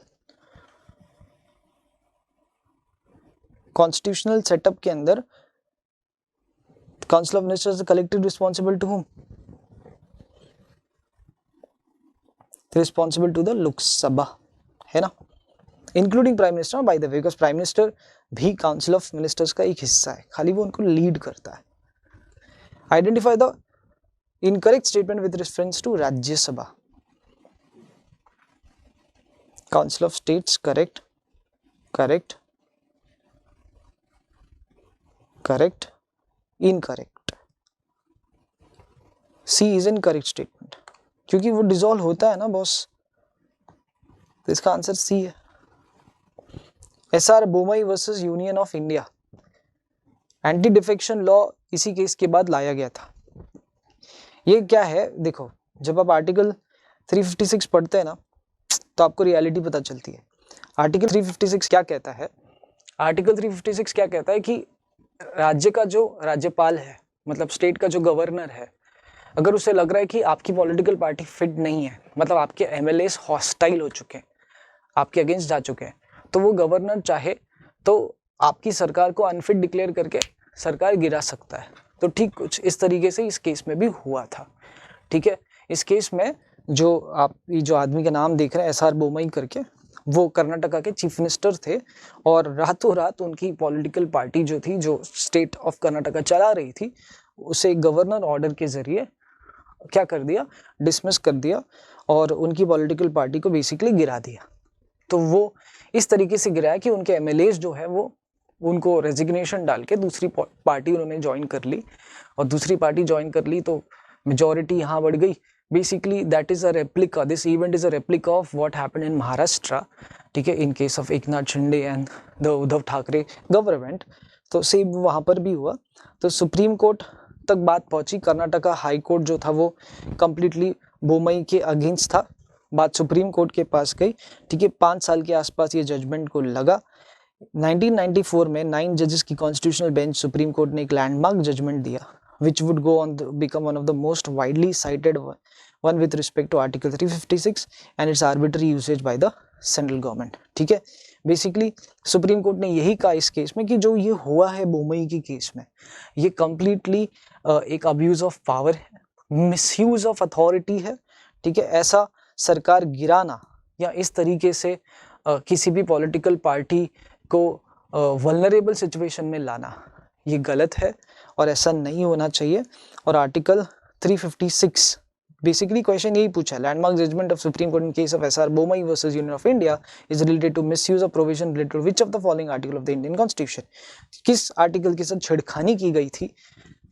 Constitutional setup के अंदर council of ministers collective responsible to whom? Responsible to the Lok Sabha, है ना, including prime minister, by the way, because prime minister भी council of ministers का एक हिस्सा है, खाली वो उनको लीड करता है। Identify the incorrect statement with reference to Rajya Sabha. Council of states, correct, correct, correct, incorrect. C is incorrect statement, क्योंकि वो डिसॉल्व होता है ना बॉस, तो इसका आंसर सी है। SR Bommai versus union of India, anti defection law इसी केस के बाद लाया गया था। ये क्या है, देखो जब आप आर्टिकल 356 पढ़ते हैं ना तो आपको रियलिटी पता चलती है। आर्टिकल 356 क्या कहता है? आर्टिकल 356 क्या कहता है कि राज्य का जो राज्यपाल है, मतलब स्टेट का जो गवर्नर है, अगर उसे लग रहा है कि आपकी पॉलिटिकल पार्टी फिट नहीं है, मतलब आपके एमएलएस हॉस्टाइल हो चुके हैं, आपके अगेंस्ट जा चुके हैं, तो वो गवर्नर चाहे तो आपकी सरकार को अनफिट डिक्लेयर करके सरकार गिरा सकता है। तो ठीक कुछ इस तरीके से इस केस में भी हुआ था, ठीक है। इस केस में जो आप ये जो आदमी का नाम देख रहे हैं एसआर बोमई करके, वो कर्नाटका के चीफ मिनिस्टर थे और रातों रात उनकी पॉलिटिकल पार्टी जो थी, जो स्टेट ऑफ कर्नाटका चला रही थी, उसे गवर्नर ऑर्डर के जरिए क्या कर दिया, डिसमिस कर दिया और उनकी पॉलिटिकल पार्टी को बेसिकली गिरा दिया। तो वो इस तरीके से गिराया कि उनके एमएलएस जो है वो उनको रेजिग्नेशन डाल के दूसरी पार्टी उन्होंने ज्वाइन कर ली, और दूसरी पार्टी ज्वाइन कर ली तो मेजॉरिटी यहाँ बढ़ गई, basically that is a replica, this event is a replica of what happened in Maharashtra, ठीक है, in case of Eknath Shinde and the Uddhav Thackeray government. तो सेम वहाँ पर भी हुआ। तो सुप्रीम कोर्ट तक बात पहुंची, कर्नाटका हाई कोर्ट जो था वो कंप्लीटली बोमई के अगेंस्ट था, बात सुप्रीम कोर्ट के पास गई, ठीक है, 5 साल के आसपास ये जजमेंट को लगा। 1994 में 9 जजेस की कॉन्स्टिट्यूशनल बेंच सुप्रीम कोर्ट ने एक लैंडमार्क जजमेंट दिया which would go on become one of the most widely cited one with respect to Article 356 and its arbitrary usage by the central government, ठीक है। बेसिकली सुप्रीम कोर्ट ने यही कहा इस case में कि जो ये हुआ है बोमई के केस में, ये कंप्लीटली एक अब्यूज ऑफ पावर है, मिसयूज ऑफ अथॉरिटी है, ठीक है। ऐसा सरकार गिराना या इस तरीके से किसी भी पॉलिटिकल पार्टी को वल्नरेबल सिचुएशन में लाना, ये गलत है और ऐसा नहीं होना चाहिए। और आर्टिकल 356 बेसिकली क्वेश्चन यही पूछा, landmark judgment of supreme court in case of SR Bommai versus union of India is related to misuse of provision related to which of the following article of the Indian constitution, किस article के साथ छेड़खानी की गई थी,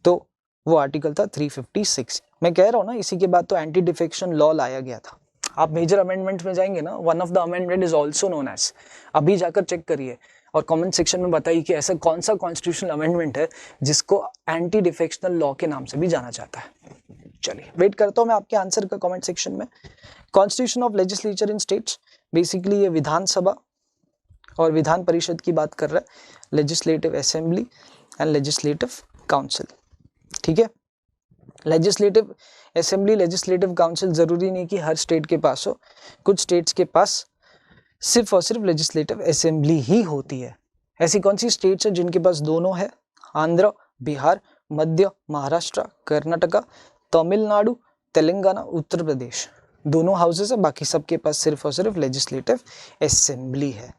तो वो article था 356। मैं कह रहा हूँ ना, इसी के बाद तो एंटी डिफेक्शन लॉ लाया गया था। आप मेजर अमेंडमेंट में जाएंगे ना, one of the amendment is also known as, अभी जाकर चेक करिए और कमेंट सेक्शन में बताइए कि ऐसा कौन सा कॉन्स्टिट्यूशनल अमेंडमेंट है जिसको एंटी डिफेक्शनल लॉ के नाम से भी जाना जाता है। चलिए वेट करता हूं मैं आपके आंसर का कमेंट सेक्शन में। Constitution of legislature in states, basically ये विधानसभा और विधान परिषद की बात कर रहा है, legislative assembly and legislative council, ठीक है। लेजिस्लेटिव असेंबली, लेजिस्लेटिव काउंसिल जरूरी नहीं कि हर स्टेट के पास हो, कुछ स्टेट्स के पास सिर्फ और सिर्फ लेजिस्लेटिव असेंबली ही होती है। ऐसी कौन सी स्टेट्स है जिनके पास दोनों है? आंध्र, बिहार, मध्य, महाराष्ट्र, कर्नाटका, तमिलनाडु, तेलंगाना, उत्तर प्रदेश, दोनों हाउसेस है, बाकी सबके पास सिर्फ और सिर्फ लेजिस्लेटिव असेंबली है।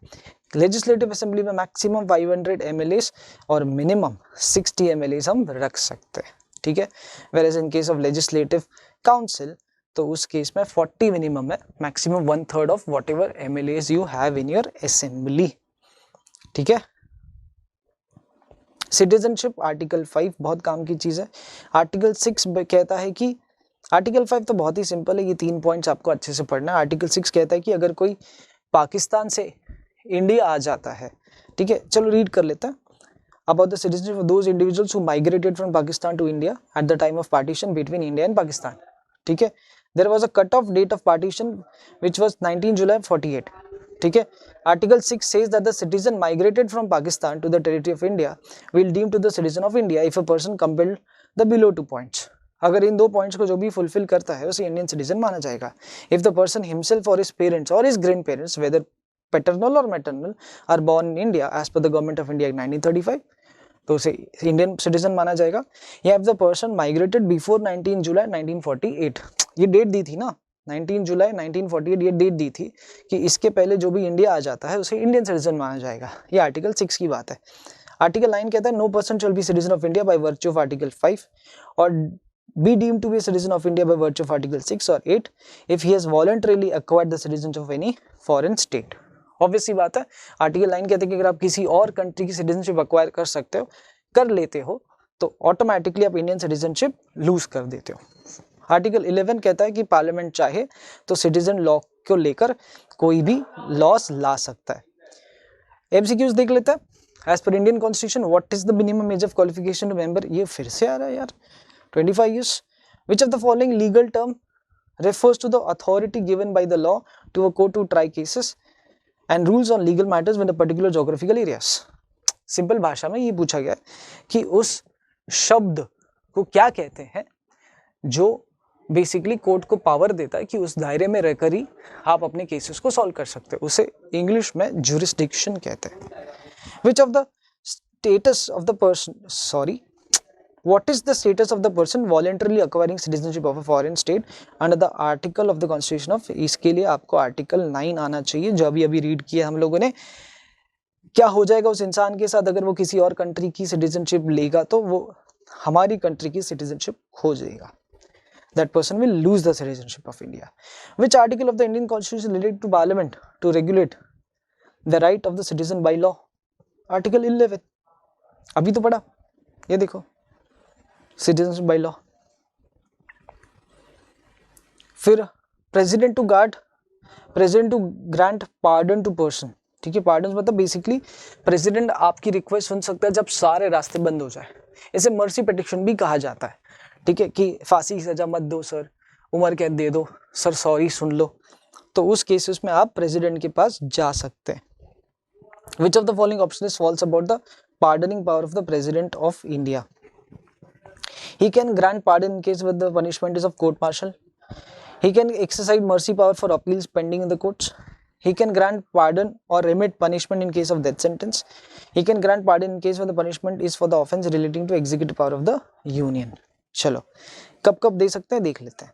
लेजिस्लेटिव असेंबली में मैक्सिमम 500 एमएलएस और मिनिमम 60 एमएलएस हम रख सकते हैं, ठीक है। Where in case of legislative council तो उस केस में 40 मिनिमम है, maximum 1/3 of whatever MLAs you have in your assembly, ठीक है। सिटीजनशिप आर्टिकल 5 बहुत काम की चीज है। आर्टिकल 6 कहता है कि, आर्टिकल 5 तो बहुत ही सिंपल है, ये 3 पॉइंट्स आपको अच्छे से पढ़ना है। आर्टिकल 6 कहता है कि अगर कोई पाकिस्तान से इंडिया आ जाता है, ठीक है, चलो रीड कर लेते हैं। About the citizenship of those individuals who migrated from Pakistan to India at the time of partition between India and Pakistan, ठीक है। There was a cut-off date of partition which was 19 July 48, ठीक है। Article 6 says that the citizen migrated from Pakistan to the territory of India will deemed to the citizen of India if a person compelled the below 2 points. अगर इन 2 points को जो भी fulfil करता है उसे Indian citizen माना जाएगा। If the person himself or his parents or his grandparents, whether paternal or maternal, are born in India as per the Government of India Act 1935, तो उसे इंडियन सिटीजन माना जाएगा। या if the person migrated before 19 जुलाई 1948, ये date दी थी ना, 19 जुलाई 1948 ये date दी थी कि इसके पहले जो भी इंडिया आ जाता है उसे इंडियन सिटीजन माना जाएगा। ये आर्टिकल 6 की बात है। आर्टिकल 9 कहता है no person shall be citizen of India by virtue of article 5 और be deemed to be a citizen of India by virtue of Article 6 or 8 if he has voluntarily acquired the citizenship of any foreign state. Obviously बात है, article 9 कहते हैं कि अगर आप किसी और कंट्री की सिटीजनशिप अक्वायर कर सकते हो, कर लेते हो, तो ऑटोमेटिकली आप इंडियन सिटीजनशिप लूज कर देते हो। आर्टिकल 11 कहता है कि पार्लियामेंट चाहे तो सिटीजन लॉ को लेकर कोई भी लॉस ला सकता है। एमसीक्यूज देख लेते हैं। As per Indian constitution what is the minimum age of qualification to member, ये फिर से आ रहा है यार, 25 years. Which of the following legal term refers to the authority given by the law to a court to try cases and rules on legal matters within a particular geographical areas? Simple भाषा में ये पूछा गया कि उस शब्द को क्या कहते हैं जो बेसिकली कोर्ट को पावर देता है कि उस दायरे में रहकर ही आप अपने केसेस को सॉल्व कर सकते हो। उसे इंग्लिश में jurisdiction कहते हैं। Which of the status of the person, sorry, what is the status of the person voluntarily acquiring citizenship of a foreign state under the article of the constitution of, इसके लिए आपको article 9 आना चाहिए जो अभी read किया हम लोगों ने। क्या हो जाएगा उस इंसान के साथ अगर वो किसी और कंट्री की सिटीजनशिप लेगा, तो वो हमारी कंट्री की सिटीजनशिप खो जाएगा। That person will lose the citizenship of India. Which article of the Indian Constitution related to Parliament to regulate the right of the citizen by law? Article 11, अभी तो पढ़ा, ये देखो, citizenship by law। फिर president to grant pardon to person, ठीक है, pardon मतलब basically president आपकी रिक्वेस्ट सुन सकता है जब सारे रास्ते बंद हो जाए, इसे मर्सी पिटिशन भी कहा जाता है, ठीक है, कि फांसी की सजा मत दो सर, उम्र कैद दे दो सर, सॉरी सुन लो, तो उस केसेस में आप प्रेसिडेंट के पास जा सकते हैं। Which of the following option is false about the pardoning power of the president of India? He can grant pardon in case where the punishment is of court martial. He can exercise mercy power for appeals pending in the courts. He can grant pardon or remit punishment in case of death sentence. He can grant pardon in case where the punishment is for the offense relating to executive power of the union. चलो कब कब दे सकते हैं देख लेते हैं।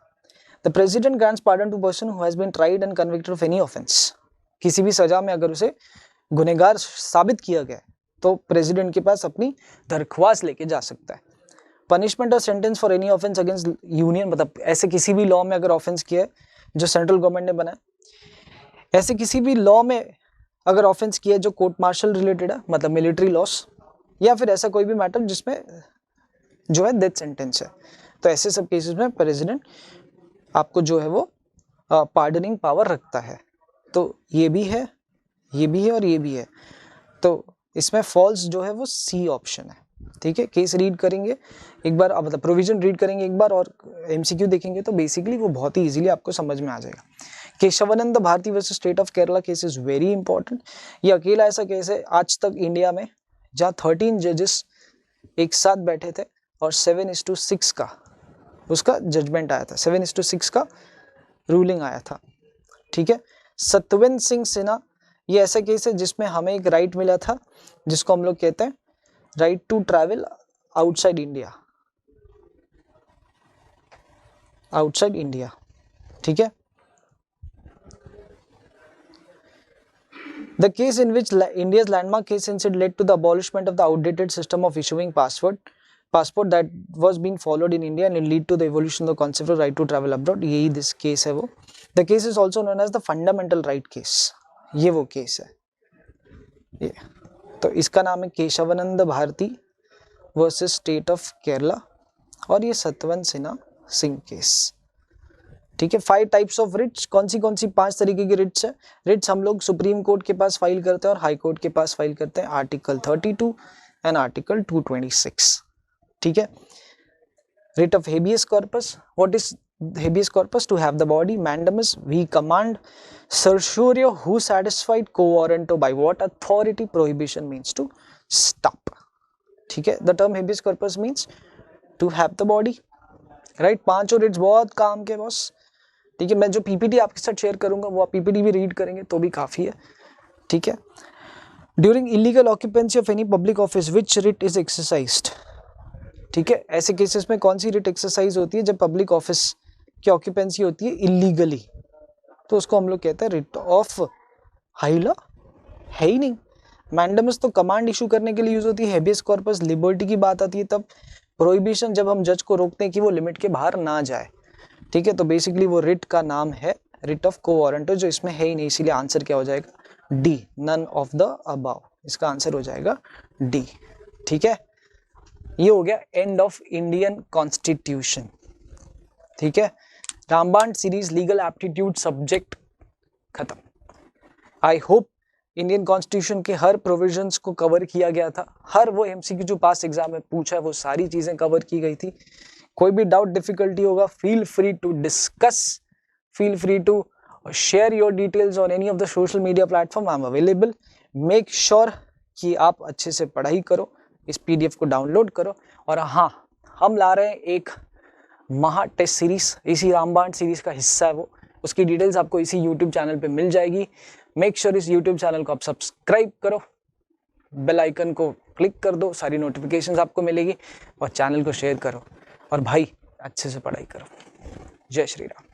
The president grants pardon to person who has been tried and convicted of any offense. किसी भी सजा में अगर उसे गुनहगार साबित किया गया तो प्रेसिडेंट के पास अपनी दरख्वास्त लेके जा सकता है। पनिशमेंट और sentence for any offence against union, मतलब ऐसे किसी भी लॉ में अगर ऑफेंस किया है जो सेंट्रल गवर्नमेंट ने बनाया, ऐसे किसी भी लॉ में अगर ऑफेंस किया है जो कोर्ट मार्शल रिलेटेड है, मतलब मिलिट्री लॉस, या फिर ऐसा कोई भी मैटर जिसमें जो है डेथ सेंटेंस है, तो ऐसे सब केसेस में प्रेसिडेंट आपको जो है वो पार्डनिंग पावर रखता है। तो ये भी है, ये भी है और ये भी है, तो इसमें फॉल्स जो है वो सी ऑप्शन है, ठीक है। केस रीड करेंगे एक बार, मतलब प्रोविजन रीड करेंगे एक बार और एमसीक्यू देखेंगे तो बेसिकली वो बहुत ही इजीली आपको समझ में आ जाएगा। Kesavananda Bharati versus state of Kerala case is very important. ये अकेला ऐसा केस है आज तक इंडिया में जहाँ 13 जजेस एक साथ बैठे थे और 7:6 का उसका जजमेंट आया था, 7:6 का रूलिंग आया था, ठीक है। सत्यवेंद्र सिंह सिन्हा, ये ऐसा केस है जिसमें हमें एक राइट मिला था जिसको हम लोग कहते हैं right to travel outside India, outside India, ठीक है। The case in which India's landmark case since it led to the abolishment of the outdated system of issuing passport that was being followed in India and it lead to the evolution of the concept of right to travel abroad, यही this case है वो। The case is also known as the fundamental right case, ये वो case है ये। तो इसका नाम है Kesavananda Bharati versus state of Kerala और ये सत्यवेंद्र सिन्हा सिंह केस, ठीक है। 5 टाइप्स ऑफ रिट्स, कौन सी 5 तरीके की रिट्स है। रिट्स हम लोग सुप्रीम कोर्ट के पास फाइल करते हैं और हाई कोर्ट के पास फाइल करते हैं, आर्टिकल 32 एंड आर्टिकल 226, ठीक है। Writ of habeas corpus, what is habeas corpus? To have the body. Mandamus, we command certiorari who satisfied quo warranto by what authority prohibition means to stop, ठीक है। The term habeas corpus means to have the body, right? 5 Ritz बहुत काम के boss, ठीक है। मैं जो PPT आपके साथ शेयर करूंगा वो आप पीपीटी भी रीड करेंगे तो भी काफी है, ठीक है। During illegal occupancy of any public office which writ is exercised, ठीक है। ऐसे केसेस में कौन सी रिट एक्सरसाइज होती है जब पब्लिक ऑफिस की ऑक्यूपेंसी होती है इलीगली, तो उसको हम लोग कहते हैं रिट ऑफ हाइला, है ही नहीं। मैंडमस तो कमांड इशू करने के लिए यूज होती है, हेबियस कॉर्पस लिबर्टी की बात आती है तब, प्रोहिबिशन जब हम जज को रोकते हैं कि वो लिमिट के बाहर ना जाए, ठीक है। तो बेसिकली वो रिट का नाम है रिट ऑफ को वारंटो, जो इसमें है ही नहीं, इसीलिए आंसर क्या हो जाएगा D, none of the above, इसका आंसर हो जाएगा डी, ठीक है। ये हो गया एंड ऑफ इंडियन कॉन्स्टिट्यूशन, ठीक है। रामबाण सीरीज लीगल एप्टीट्यूड सब्जेक्ट खत्म। आई होप इंडियन कॉन्स्टिट्यूशन के हर प्रोविजंस को कवर किया गया था, हर वो एमसीक्यू जो पास एग्जाम में पूछा है वो सारी चीजें कवर की गई थी। कोई भी डाउट डिफिकल्टी होगा feel free to discuss, feel free to share your details on any of the social media platform, I am available. Make sure कि आप अच्छे से पढ़ाई करो, इस पीडीएफ को डाउनलोड करो। और हाँ, हम ला रहे हैं एक महा टेस्ट सीरीज, इसी रामबाण सीरीज का हिस्सा है वो, उसकी डिटेल्स आपको इसी यूट्यूब चैनल पे मिल जाएगी। मेक श्योर इस यूट्यूब चैनल को आप सब्सक्राइब करो, बेल आइकन को क्लिक कर दो, सारी नोटिफिकेशंस आपको मिलेगी, और चैनल को शेयर करो, और भाई अच्छे से पढ़ाई करो। जय श्री राम।